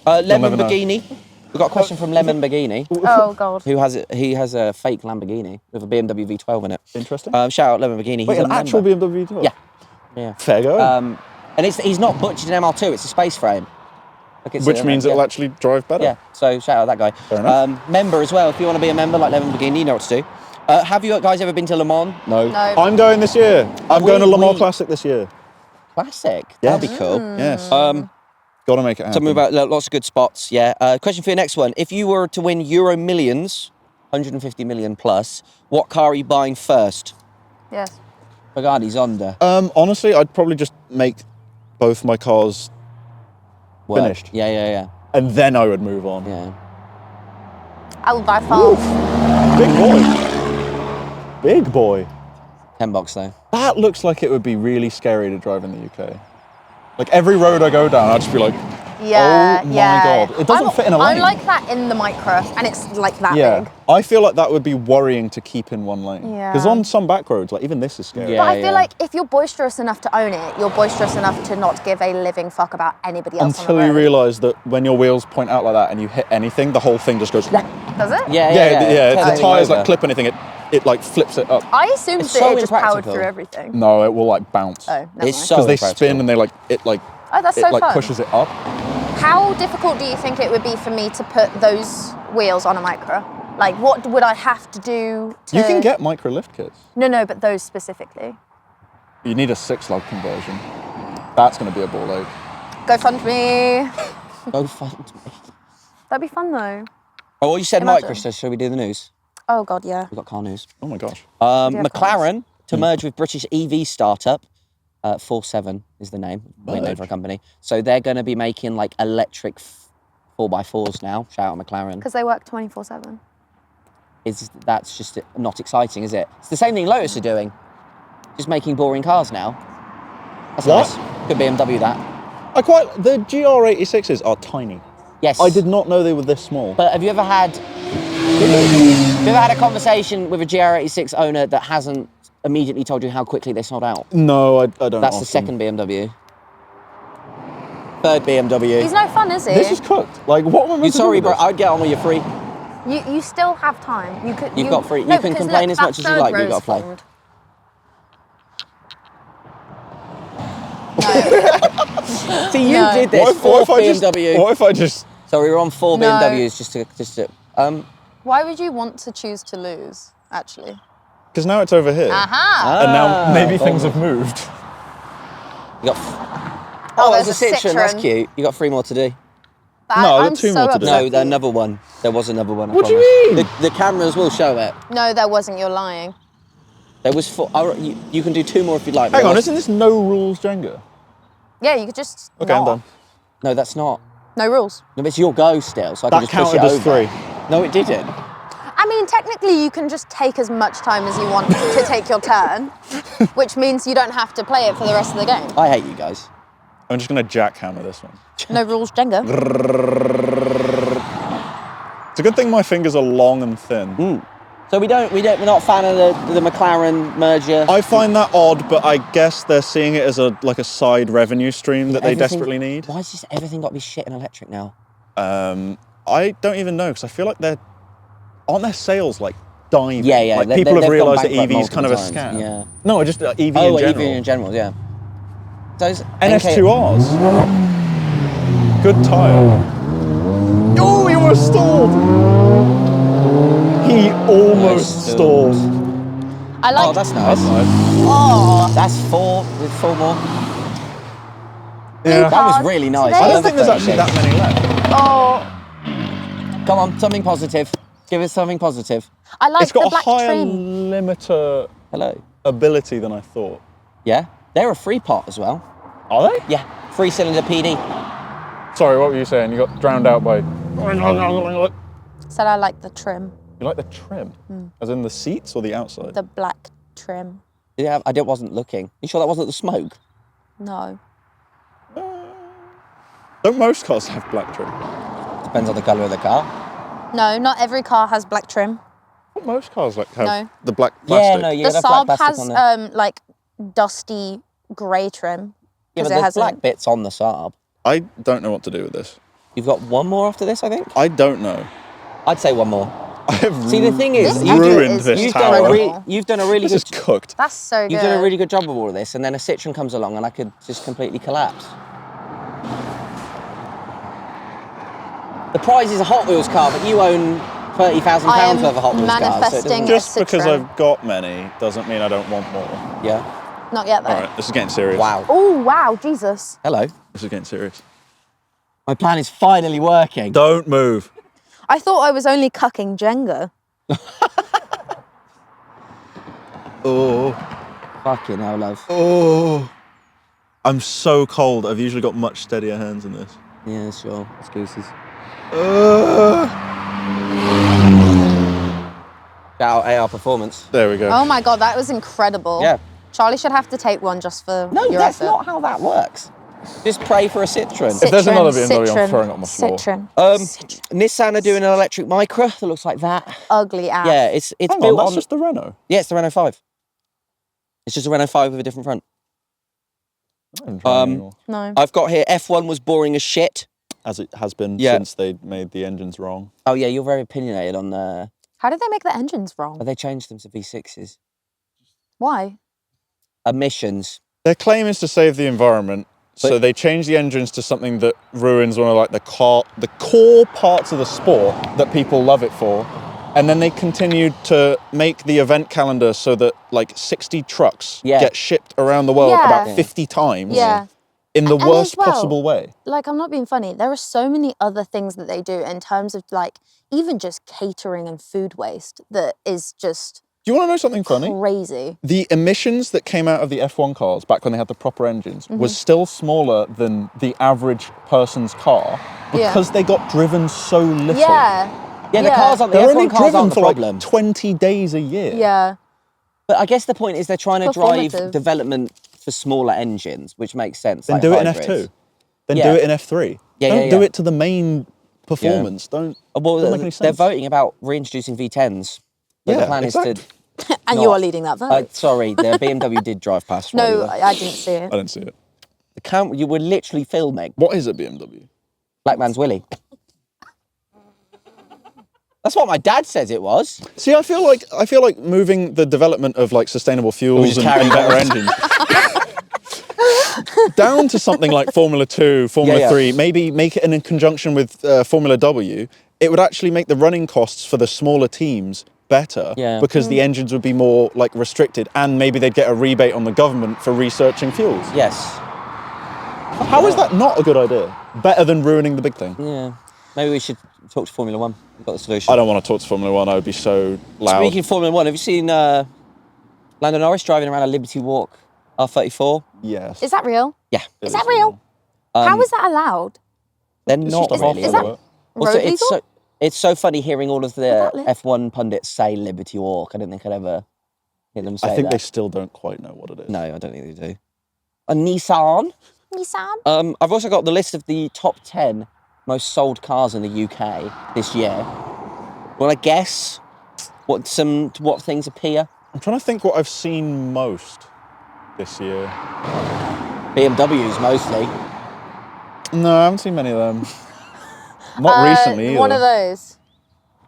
Lemon never know. Bikini. We've got a question from Lemon Bikini, Oh god. who has a fake Lamborghini with a BMW V12 in it. Interesting. Shout out Lemon Bikini. He's Wait, a an actual member. BMW V12? Yeah. Yeah. Fair go. And he's not butchered in MR2. It's a space frame. Like it's Which means yeah. it'll actually drive better. Yeah, so shout out that guy. Fair enough. Member as well, if you want to be a member like Lemon Bikini, you know what to do. Have you guys ever been to Le Mans? No. No. I'm going this year. I'm going to Le Mans Classic this year. Classic. Yes. That'd be cool. Yes. Got to make it happen. Something about lots of good spots, yeah. Question for your next one. If you were to win Euro Millions, 150 million plus, what car are you buying first? Yes. Bugatti Zonda. Honestly, I'd probably just make both my cars Work. finished. Yeah. and then I would move on. Yeah. I will buy farm. Big boy. Big boy. $10 though. That looks like it would be really scary to drive in the UK. Like every road I go down, I'd just be like, Yeah, oh my yeah. God. It doesn't fit in a lane. I like that in the Micra, and it's like that yeah. big. I feel like that would be worrying to keep in one lane. Yeah. Because on some back roads, like even this is scary. Yeah. But I feel like if you're boisterous enough to own it, you're boisterous enough to not give a living fuck about anybody else on Until the you road. realise that when your wheels point out like that and you hit anything, the whole thing just goes. Does it? Yeah. If the Turning tyres over. like clip anything, it like flips it up. I assumed It's that so it just powered impractical. through everything. No, it will like bounce. Oh, never It's mind. so Because they impractical. spin and it Oh, that's it so like fun. pushes it up. How difficult do you think it would be for me to put those wheels on a Micra? Like, what would I have to do to... You can get micro lift kits. No, but those specifically. You need a 6-lug conversion. That's going to be a ball ache. Go fund me. Go fund me. That'd be fun though. Oh, well, you said Imagine. Micro, so shall we do the news? Oh God, yeah. We've got car news. Oh my gosh. Yeah, of McLaren to merge with British EV startup. 47 is the name, weird name for a company. So they're going to be making like electric 4x4s now. Shout out McLaren. Because they work 24/7. That's just not exciting, is it? It's the same thing Lotus are doing, just making boring cars now. That's What? nice. Good BMW, that. The GR86s are tiny. Yes. I did not know they were this small. But have you ever had a conversation with a GR86 owner that hasn't immediately told you how quickly they sold out? No, I don't. That's the second BMW. Third BMW. He's no fun, is he? This is cooked. Like, what am I meant to do Sorry, with bro. this? I'd get on with your free. You still have time. You've got free. No, you can because complain look, as much as you like, but you got to play. formed. See, you No. did this. Fourth BMW. What if I just... So we were on 4 No. BMWs just to. Why would you want to choose to lose, actually? Because now it's over here. Aha! And now maybe bomb. things have moved. You got. Oh, there's there's a a Citroen. That's Citroen. cute. You got 3 more to do. No, I'm two so more to do. upset. No, another one. There was another one. I What do you promise. mean? The cameras will show it. No, there wasn't. You're lying. There was 4. You can do 2 more if you'd like. Hang There on, was- isn't this no rules Jenga? Yeah, you could just. Okay, I'm done. No, that's not. No rules. No, but it's your go still, so I That can just push counted it as over. 3. No, it didn't. I mean, technically, you can just take as much time as you want to take your turn, which means you don't have to play it for the rest of the game. I hate you guys. I'm just going to jackhammer this one. No rules, Jenga. It's a good thing my fingers are long and thin. So we're not a fan of the McLaren merger. I find that odd, but I guess they're seeing it as a side revenue stream that they Everything- desperately need. Why is just everything got to be shit and electric now? I don't even know, because I feel like aren't their sales diving? Yeah. Like they- people they've have gone realised that bankrupt EV's kind of a multiple scam. times, yeah. No, just EV in EV general. in general, yeah. Those NS2Rs. Good tyre. Oh, he almost stalled. He almost stalled. I like. Oh, that's nice. Oh, That's 4 with 4 more. Yeah. That was really nice. Today I is don't think there's actually that many left. oh. Come on, something positive. Give us something positive. I like It's got the a black higher trim. limiter Hello. ability than I thought. Yeah, they're a 3-pot as well. Are they? Yeah, 3-cylinder PD. Sorry, what were you saying? You got drowned out by... Said I like the trim, You like the trim? As in the seats or the outside? the black trim. Yeah, I wasn't looking. You sure that wasn't the smoke? No. Don't most cars have black trim? Depends on the colour of the car. No, not every car has black trim. Don't most cars have No. the black plastic? Yeah, no, you The have black Saab plastic has on there. like dusty grey trim. Yeah, 'cause but it there's hasn't- black bits on the Saab. I don't know what to do with this. You've got 1 more after this, I think? I don't know. I'd say 1 more. I have See, the thing is, This you edit ruined is this you've tower. done, you've done a really This good is cooked. That's so good. You've done a really good job of all of this, and then a Citroen comes along and I could just completely collapse. The prize is a Hot Wheels car, but you own £30,000 I am worth of Hot Wheels cars. So it manifesting doesn't- Just a because Citroen. I've got many doesn't mean I don't want more. Yeah. Not yet though. All right, this is getting serious. Wow. Oh wow, Jesus. Hello. This is getting serious. My plan is finally working. Don't move. I thought I was only cucking Jenga. Oh. Fucking hell, love. Oh. I'm so cold. I've usually got much steadier hands in this. Yeah, sure. Excuses. Shout out AR Performance. There we go. Oh my god, that was incredible. Yeah. Charlie should have to take one just for No, your that's effort. not how that works. Just pray for a Citroen. If there's another BMW, I'm throwing it on the floor. Citroen. Nissan are doing an electric Micra that looks like that. Ugly ass. Yeah, it's Hang built on, that's on. just the Renault. Yeah, it's the Renault 5. It's just a Renault 5 with a different front. I don't drive anymore. No. I've got here F1 was boring as shit. As it has been Yeah. since they made the engines wrong. Oh yeah, you're very opinionated on How did they make the engines wrong? they changed them to V6s. Why? Emissions. Their claim is to save the environment, so they change the engines to something that ruins one of the core parts of the sport that people love it for. And then they continued to make the event calendar so that 60 trucks get shipped around the world Yeah. about 50 times Yeah. in the And worst as well, possible way. Like, I'm not being funny. There are so many other things that they do in terms of even just catering and food waste that is just Do you want to know something funny? crazy. The emissions that came out of the F1 cars back when they had the proper engines was still smaller than the average person's car because they got driven so little. Yeah. Yeah, the cars aren't. They're The only F1 cars driven aren't the for problem. 20 days a year. Yeah. But I guess the point is they're trying to drive Performative. development for smaller engines, which makes sense. Then like do it in hybrids. F2. Then Yeah. do it in F3. Yeah, Don't yeah, do yeah. it to the main performance. Don't make any sense. They're voting about reintroducing V10s. But the plan is to... And you are leading that vote. Sorry, the BMW did drive past. No, I didn't see it. I didn't see it. You were literally filming. What is a BMW? Black man's Willy. That's what my dad says it was. See, I feel like moving the development of like sustainable fuels and better engines down to something like Formula 2, Formula 3, maybe make it in conjunction with Formula W. It would actually make the running costs for the smaller teams better because the engines would be more like restricted, and maybe they'd get a rebate on the government for researching fuels. Yes. How is that not a good idea? Better than ruining the big thing. Yeah. Maybe we should talk to Formula 1. We've got the solution. I don't want to talk to Formula 1. I would be so loud. Speaking of Formula 1, have you seen Lando Norris driving around a Liberty Walk R34? Yes. Is that real? Yeah. Is that real? How is that allowed? They're not really. Is that also, road legal? it's so funny hearing all of the F1 pundits say Liberty Walk. I don't think I'd ever hear them say that. I think they still don't quite know what it is. No, I don't think they do. A Nissan. Nissan? I've also got the list of the top 10 most sold cars in the UK this year. Want to guess what things appear? I'm trying to think what I've seen most this year. BMWs mostly. No, I haven't seen many of them. Not recently either. One of those.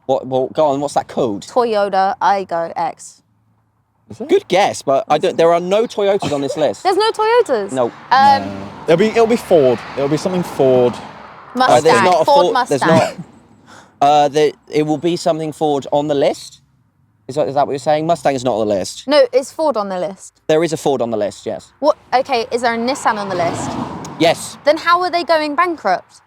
What? Well, go on. What's that called? Toyota Aygo X. Good guess, but there are no Toyotas on this list. There's no Toyotas? No. It'll be Ford. It'll be something Ford. Mustang. There's not a Ford Mustang. There's not. It will be something Ford on the list. Is that what you're saying? Mustang is not on the list. No, is Ford on the list? There is a Ford on the list. Yes. What? Okay, is there a Nissan on the list? Yes. Then how are they going bankrupt?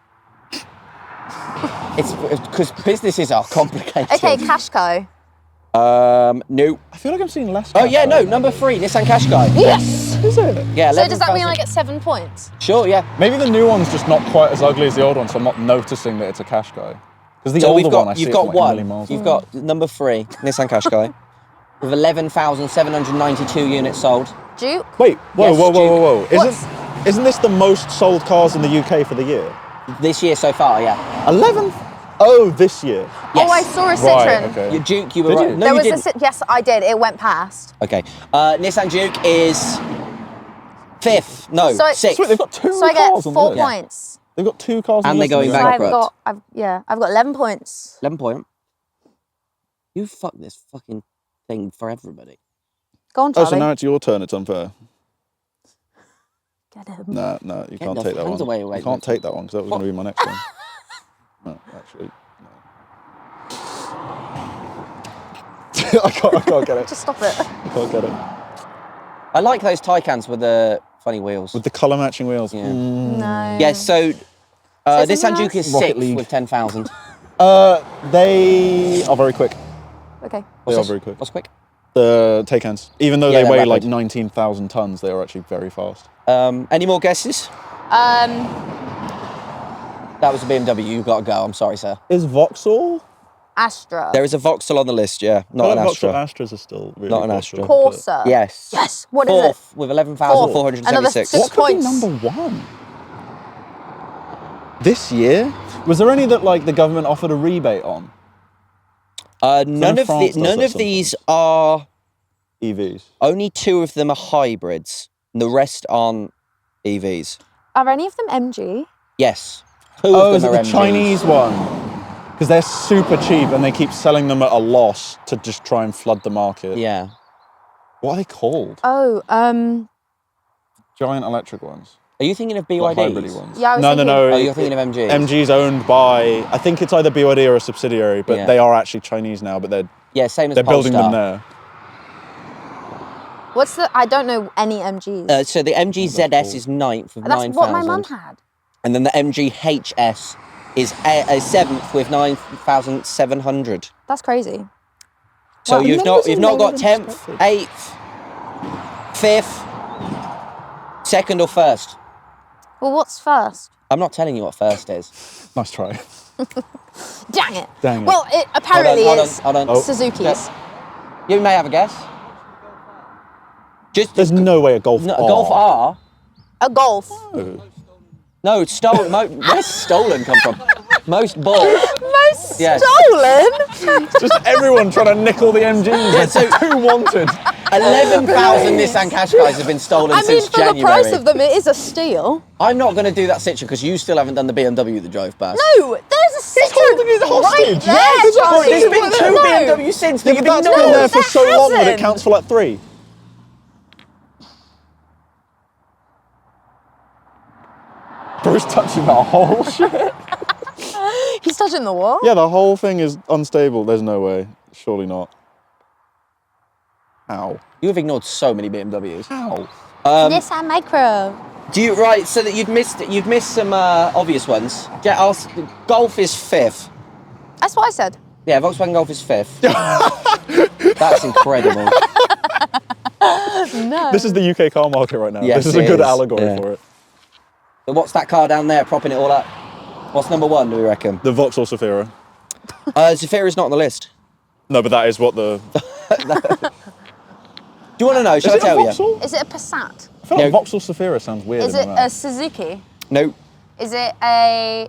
It's because businesses are complicated. Okay, Qashqai. No. I feel like I'm seeing less. Oh yeah, no. Number 3, Nissan Qashqai. Yes. Is it? Yeah. So does that mean I get 7 points? Sure. Yeah. Maybe the new one's just not quite as ugly as the old one, so I'm not noticing that it's a Qashqai. Because the older one, I see you've it got from, like, a million one. miles You've away. got number 3, Nissan Qashqai, with 11,792 units sold. Duke? Wait, whoa. What's- Isn't this the most sold cars in the UK for the year? This year so far, yeah. 11? Oh, this year. Yes. Oh, I saw a Citroen. Right, okay. Your Duke, you were Did right. you? No, There you was didn't. yes, I did. It went past. Okay. Nissan Duke is 5th. No, So 6th. Wait, they've got two So I get cars on 4 the list. points. They've got 2 cars on And the list. they're going So bankrupt. I've got 11 points. 11 point. You fucked this fucking thing for everybody. Go on, Oh, Charlie. so now it's your turn. It's unfair. Get him. No, you can't the take that hands one. away, You can't take that one because that was going to be my next one. No, actually, no. I can't get it. Just stop it. I can't get it. I like those Taycans with the funny wheels. With the colour matching wheels. Yeah. No. Yes, so Say Nissan something Duke is Rocket 6th League. with 10,000. They are very quick. Okay. They are very quick. What's quick? The Taycans, even though Yeah, they they're weigh rapid. like 19,000 tons, they are actually very fast. Any more guesses? That was a BMW. You've got to go. I'm sorry, sir. Is Vauxhall? Astra. There is a Vauxhall on the list, yeah. Not an Vauxhall Astra. Astras are still really Not an popular, Astra. but- Corsa. Yes. Yes. What is it? 4th with 11,476. Another 6 What could be points. number 1? This year? Was there any that like the government offered a rebate on? None of France does that these are. EVs. Only 2 of them are hybrids. And the rest aren't EVs. Are any of them MG? Yes. 2 Oh, of is them it are the MGs. Chinese one? Because they're super cheap and they keep selling them at a loss to just try and flood the market. Yeah. What are they called? Oh, Giant electric ones. Are you thinking of Like BYDs? hybridy ones. Yeah, I was no. thinking- Oh, you're thinking of MGs? MG's owned by, I think it's either BYD or a subsidiary, but Yeah. they are actually Chinese now, but they're Yeah, same as building them Polestar. there. what's the? I don't know any MGs. So the MG ZS is 9th with 9,000. That's what my mum had. And then the MG HS is a 7th with 9,700. That's crazy. So Wow, you've numbers not are got made 10th, expected. 8th, 5th, 2nd or 1st. Well, what's first? I'm not telling you what 1st is. Nice try. Dang it. Dang it. Well, it apparently Hold on, is hold on. Oh. Suzuki's. You may have a guess. There's no way a Golf No, R. a Golf R. A Golf. No, it's stolen. Where's stolen come from? Most bought. Most Yes. stolen? Just everyone trying to nickel the MGs. Yeah, so Too wanted. 11,000 Nissan Qashqais have been stolen I mean, since for January. the price of them, it is a steal. I'm not going to do that Citroen because you still haven't done the BMW that drove past. No, there's a Citroen holding his hostage. right there, Yes, Charlie. There's been two No. BMWs since that Yeah, you've but that's ignored. been there for there so long that it hasn't. counts for like 3. Bro's touching that whole shit. He's touching the wall? Yeah, the whole thing is unstable. There's no way. Surely not. How? You have ignored so many BMWs. How? Nissan Micro. Do you right? So that you've missed some obvious ones. Yeah, Golf is 5th. That's what I said. Yeah, Volkswagen Golf is 5th. That's incredible. No. This is the UK car market right now. Yes, this is a it good is. allegory Yeah. for it. So what's that car down there propping it all up? What's number 1, do we reckon? The Vauxhall Zafira. Zafira's not on the list. No, but that is what the... Do you want to know? Shall I Is it a tell you? Vauxhall? Is it a Passat? I feel like No. Vauxhall Zafira sounds weird. Is in it my a mouth. Suzuki? No. Is it a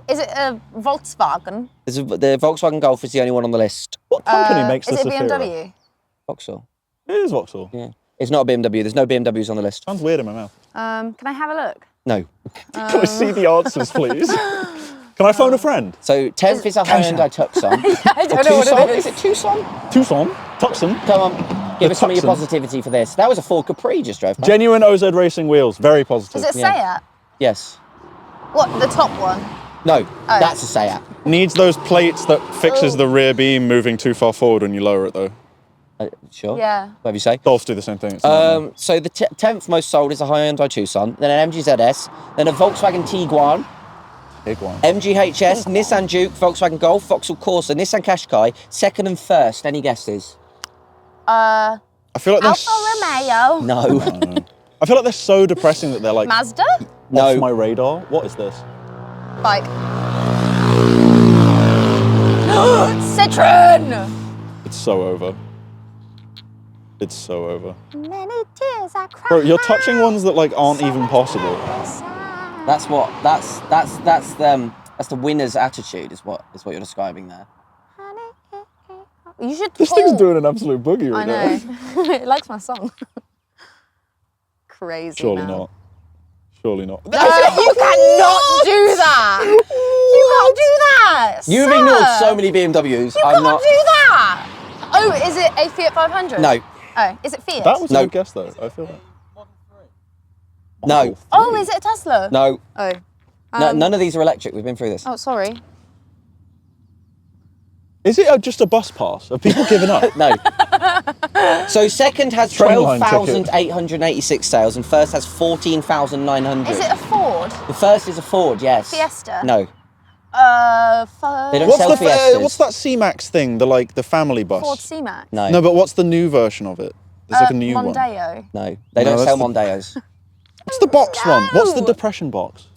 Volkswagen? The Volkswagen Golf is the only one on the list. What company makes the Is it Zafira? BMW? Vauxhall. It is Vauxhall. Yeah. It's not a BMW. There's no BMWs on the list. Sounds weird in my mouth. Can I have a look? No. Can I see the answers, please? Can I phone a friend? So 10th is a Hyundai Tucson. I don't know what Tucson? it is. Is it Tucson? Tucson? Tucson? Come on. Give us some of your Tucson. positivity for this. That was a Ford Capri just drove past. Genuine OZ Racing wheels. Very positive. Is it Yeah. Seat? Yes. What, the top one? No. That's a Seat. Needs those plates that fixes the rear beam moving too far forward when you lower it, though. Sure. Yeah. Whatever you say. Golfs do the same thing. It's not So the 10th most sold is a Hyundai Tucson, then an MG ZS, then a Volkswagen Tiguan, big one. MG HS, Nissan Juke, Volkswagen Golf, Vauxhall Corsa, Nissan Qashqai, 2nd and 1st. Any guesses? I feel like they're Alfa Romeo. No. I feel like they're so depressing that they're like Mazda? No. off my radar. What is this? Bike. Citroen! It's so over. It's so over. Many tears I cried. Bro, you're touching ones that like aren't even possible. That's the winner's attitude is what you're describing there. You should This pull. thing's doing an absolute boogie I right now. know. It likes my song. Crazy. Surely man. not. Surely not. You cannot do that. You can't do that. You've sir. ignored so many BMWs. You I'm can't not. do that. Oh, is it a Fiat 500? No. Oh, is it Fiat? That was No. a good guess though. I feel like. No. Oh, is it a Tesla? No. Oh. No. None of these are electric. We've been through this. Oh, sorry. Is it just a bus pass? Have people given up? No. So 2nd has Trendline ticket. 12,886 sales and 1st has 14,900. Is it a Ford? The 1st is a Ford, yes. Fiesta? No. They don't sell Fiestas. What's that C-Max thing? The family bus. Ford C-Max? No. No, but what's the new version of it? There's like a new one. Mondeo. No. They No, don't sell that's Mondeos. What's the box one? What's the No. depression box?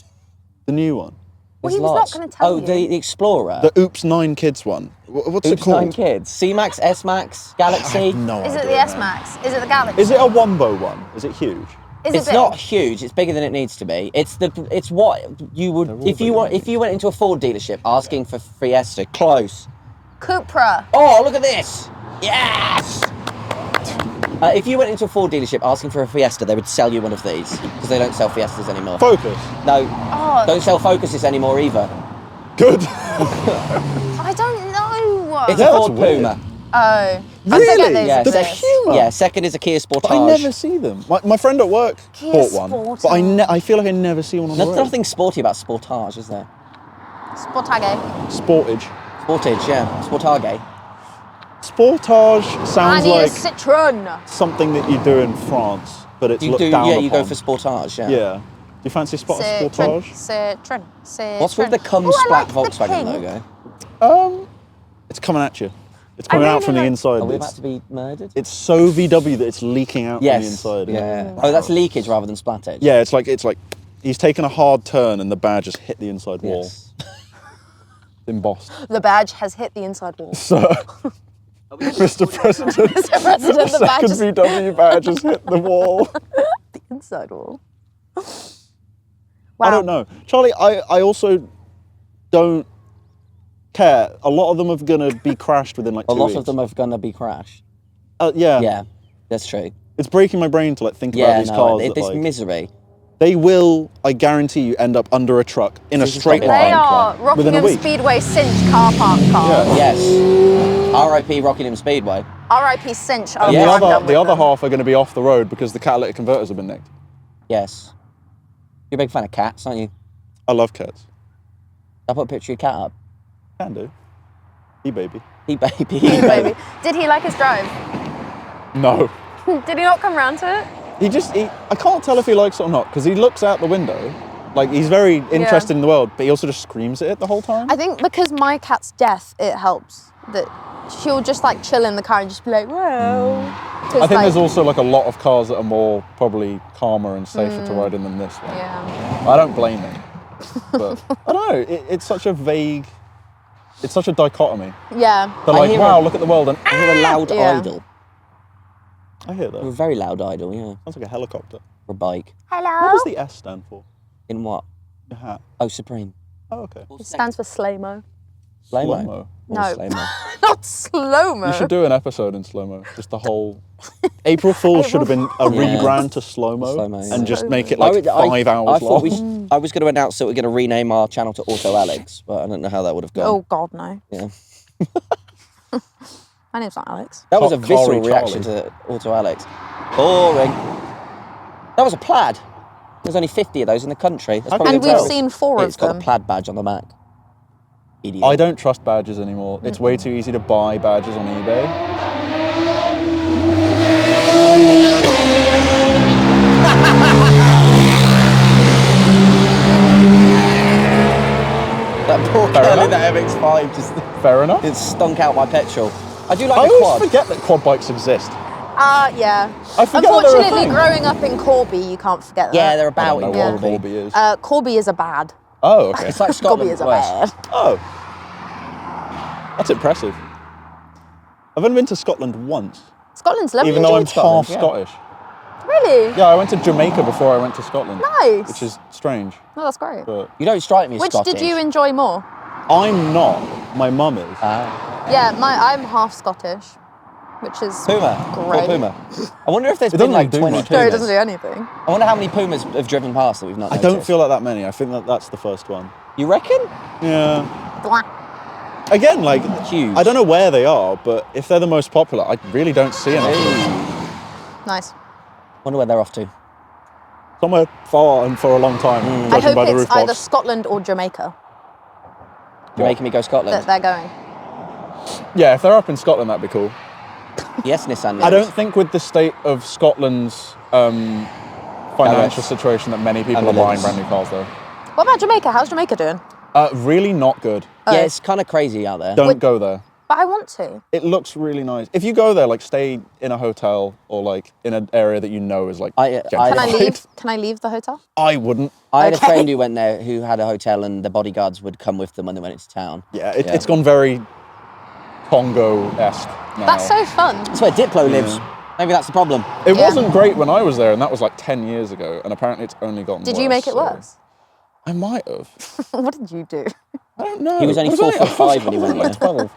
The new one. Well, There's he was lots. not going to tell Oh, you. the Explorer. The Oops 9 Kids one. What's it Oops, called? 9 Kids. C-Max, S-Max, Galaxy. No Is it idea, the man. S-Max? Is it the Galaxy? Is it a Wombo one? Is it huge? Is It's it big? not huge. It's bigger than it needs to be. It's what you would all if you bigger want than if you went into a Ford dealership asking for Fiesta. Close. Cupra. Oh, look at this. Yes. If you went into a Ford dealership asking for a Fiesta, they would sell you one of these because they don't sell Fiestas anymore. Focus. No, Oh, don't sell Focuses anymore either. Good. I don't know. It's Yeah, a that's Ford weird. Puma. Oh. Really? I forget those Yeah, The exist. Puma? Yeah, 2nd is a Kia Sportage. But I never see them. My friend at work Kia bought one, but I feel like I never see one on the There's road. nothing sporty about Sportage, is there? Sportage. Sportage. Sportage, yeah. Sportage. Sportage I sounds need like a Citroen. something that you do in France, but it's You looked do, down yeah. upon. You go for Sportage, yeah. Yeah. Do you fancy Sportage? Citroen. What's with the cum Ooh, I splat like the Volkswagen pink. logo? It's coming at you. It's coming out really from the like- inside. Are we It's, about to be murdered? it's so VW that it's leaking out Yes. from the inside. isn't it? Yeah. Oh, that's leakage rather than splattage. Yeah, it's like he's taken a hard turn and the badge just hit the inside wall. Yes. Embossed. The badge has hit the inside wall. So Mr. President. Mr. President, the badge second VW badge has hit the wall. the inside wall. Wow. I don't know. Charlie, I also don't care. A lot of them are going to be crashed within like 2 weeks. A lot of them are going to be crashed. Yeah. Yeah, that's true. It's breaking my brain to like think about these cars. This like, misery. They will, I guarantee you, end up under a truck in a straight line. They are within a Rockingham week. Speedway cinch car park cars. Yeah. Yes. R.I.P. Rockingham Speedway. R.I.P. cinch. And the other half are going to be off the road because the catalytic converters have been nicked. Yes. You're a big fan of cats, aren't you? I love cats. I'll put a picture of your cat up. Can do. He baby. He baby. Hey, baby. Did he like his drive? No. Did he not come round to it? I can't tell if he likes it or not because he looks out the window. Like, he's very interested in the world, but he also just screams at it the whole time. I think because my cat's deaf, it helps that she'll just like chill in the car and just be like, whoa. I think there's also like a lot of cars that are more probably calmer and safer to ride in than this one. Yeah. I don't blame him. But I don't know, it's such a vague, it's such a dichotomy. Yeah. They're like, wow, look at the world, and I hear a loud idle. I hear that. A very loud idle, yeah. Sounds like a helicopter. Or a bike. Hello. What does the S stand for? In what? Your hat. Oh, Supreme. Oh, okay. It stands for Slaymo. Slow-mo. No. Slow-mo. Not slow-mo. You should do an episode in slow-mo. Just the whole... April Fool's should have been a rebrand to slow-mo and just make it like 5 hours long. I was going to announce that we're going to rename our channel to Auto Alex, but I don't know how that would have gone. Oh, God, no. Yeah. My name's not Alex. That was a visceral Corey reaction to Auto Alex. Boring. That was a plaid. There's only 50 of those in the country. That's probably And a we've terrorist. seen 4 of It's got them. a plaid badge on the back. Idiot. I don't trust badges anymore. It's way too easy to buy badges on eBay. That poor girl in that MX-5 just... Fair enough. It stunk out my petrol. I do like I the always quad. forget that quad bikes exist. Yeah. I forget that they're a Unfortunately, thing. growing up in Corby, you can't forget that. Yeah, they're I about don't in know what Corby. Corby is. Corby is a bad. Oh, okay. It's like Corby Scotland, is a worse. bad. Oh. That's impressive. I've only been to Scotland once, Scotland's lovely. even though I'm Scotland, half yeah. Scottish. Really? Yeah, I went to Jamaica before I went to Scotland. Nice. Which is strange. Oh, that's great. But You don't strike me as Which Scottish. did you enjoy more? I'm not. My mum is. Yeah, I'm half Scottish, which is Puma. great. Or Puma. I wonder if there's It been doesn't like really do 20 much. Pumas. No, it doesn't do anything. I wonder how many Pumas have driven past that we've not I noticed. don't feel like that many. I think that's the first one. You reckon? Yeah. Blah. Again, like, Huge. I don't know where they are, but if they're the most popular, I really don't see enough of them. Nice. Wonder where they're off to. Somewhere far and for a long time, I judging hope by the it's roof either box. Scotland or Jamaica You're making me go Scotland. that they're going. Yeah, if they're up in Scotland, that'd be cool. Yes, Nissan. I don't think with the state of Scotland's financial situation that many people are buying brand new cars though. What about Jamaica? How's Jamaica doing? Really not good. Yeah, it's kind of crazy out there. Don't go there. But I want to. It looks really nice. If you go there, like stay in a hotel or like in an area that you know is like I- Can I gentrified. leave? Can I leave the hotel? I wouldn't. I had a Okay. friend who went there who had a hotel and the bodyguards would come with them when they went into town. Yeah, it's gone very Congo-esque now. That's so fun. That's where Diplo lives. Maybe that's the problem. It Yeah. wasn't great when I was there, and that was like 10 years ago, and apparently it's only gotten Did worse. you make it so- worse? I might have. What did you do? I don't know. He was only 4'5" when he went like there. 12.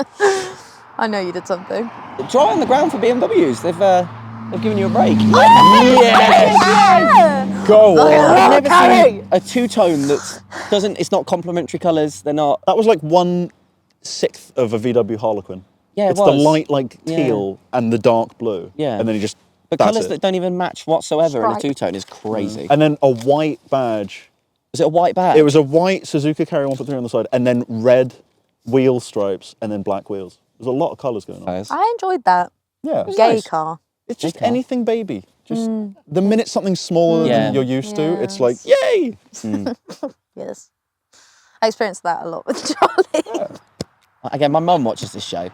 I know you did something. Dry on the ground for BMWs. They've given you a break. Yeah. Go on. I've never seen a two-tone that doesn't. It's not complementary colours. They're not. That was like 1/6 of a VW Harlequin. Yeah, It's it the was. light like Yeah. teal and the dark blue. Yeah. And then you just, But that's colours it. that don't even match whatsoever in a Stripe. two-tone is crazy. And then a white badge. Was it a white bag? It was a white Suzuka Carry 1.3 on the side, and then red wheel stripes, and then black wheels. There's a lot of colours going on. I enjoyed that. Yeah. Gay car. It's just Okay. anything baby. Just the minute something's smaller Yeah. than you're used to, it's Yes. like, yay! Yes. I experienced that a lot with Charlie. Again, my mum watches this show.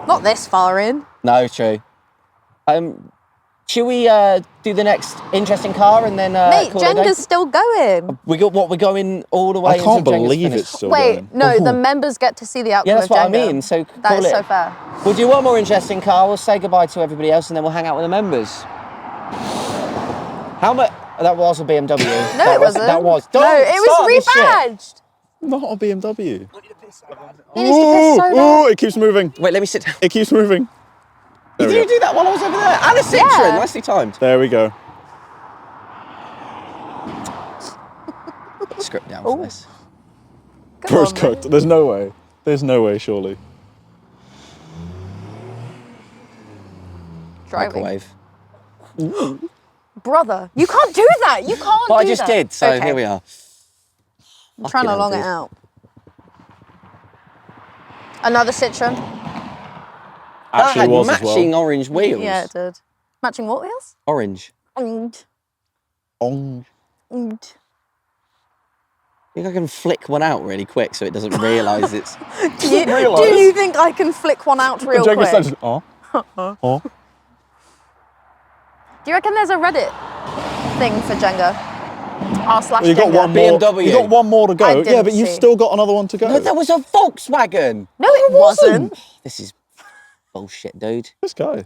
Not this far in. No, true. Should we do the next interesting car and then Mate, call it a day? Jenga's still going. We're going all the way. I can't until Jenga's believe finished. it's still Wait, going. no, the members get to see the outcome Yeah, that's of what I Jenga. mean. So That call is it. so fair. We'll do one more interesting car. We'll say goodbye to everybody else, and then we'll hang out with the members. How much? That was a BMW. No, it wasn't. That was. No, Don't it start was this shit. rebadged. Not a BMW. He needs to piss so bad. Oh, it keeps moving. Wait, let me sit down. It keeps moving. There Did we you go. do that while I was over there? And a Citroen, Yeah. nicely timed. There we go. Script down for this. Come Bro's on, cooked. mate. There's no way. There's no way, surely. Driving. Microwave. Brother, you can't do that. You can't But do I just that. did, so Okay. here we are. I'm trying to Fucking long hell, it dude. out. Another Citroen. That Actually, had was as matching well. orange wheels. Yeah, it did. Matching what wheels? Orange. Orange. Ong. Orange. I think I can flick one out really quick so it doesn't realise it's... Do you think I can flick one out real Jenga quick? says, oh. Oh. Do you reckon there's a Reddit thing for Jenga? R/Jenga. Well, you got one more. BMW. You got one more to I go. didn't Yeah, but you've see. still got another one to go. No, that was a Volkswagen. No, it wasn't. This is bullshit, dude. This guy.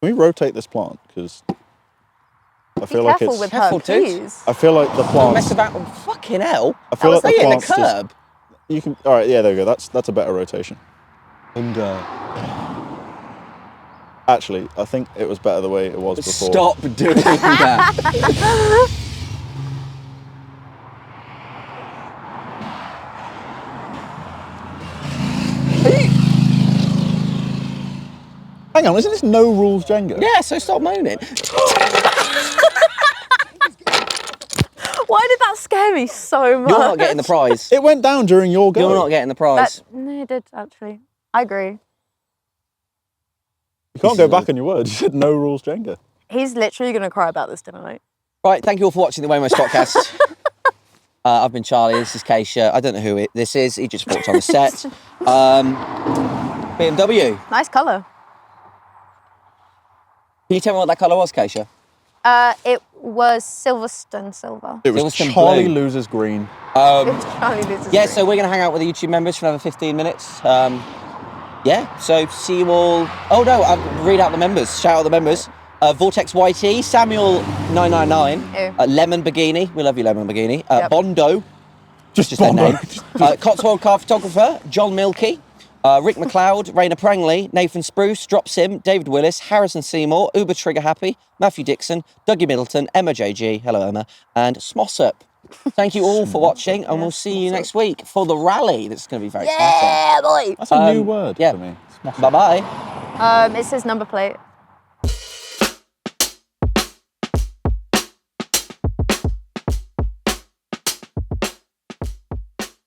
Can we rotate this plant? Because I Be feel like careful it's. with Careful, her, dude. please. I feel like the Don't mess plants. about. Fucking hell. I feel like the Hitting the plants. Just, curb. you can. All right. Yeah. There we go. That's a better rotation. Actually, I think it was better the way it was before. Stop doing that. Hang on, isn't this no rules Jenga? Yeah, so stop moaning. Why did that scare me so much? You're not getting the prize. It went down during your go. You're not getting the prize. No, it did actually. I agree. You can't go back on your word. You said no rules Jenga. He's literally going to cry about this dinner night. Right, thank you all for watching the WAYMOE podcast. I've been Charlie, this is Kaisha. I don't know who this is, he just walked on the set. BMW. Nice colour. Can you tell me what that colour was, Kaisha? It was Silverstone silver. It was Silverstone Charlie blue. loses green. Charlie loses Yeah, green. so we're going to hang out with the YouTube members for another 15 minutes. Yeah, so see you all. Oh no, I'll read out the members. Shout out the members. Vortex YT, Samuel 999, Lemon Bagini. We love you, Lemon Bagini. Yep. Bondo, just their Bondo. name. Cotswold Car Photographer, John Milkey, Rick McLeod, Raina Prengley, Nathan Spruce, Drop Sim, David Willis, Harrison Seymour, Uber Trigger Happy, Matthew Dixon, Dougie Middleton, Emma JG, hello Emma, and Smossup. Thank you all for watching, and we'll see you next week for the rally. That's going to be very exciting. Yeah, boy. That's a new word yeah. for me. Bye bye. It says number plate.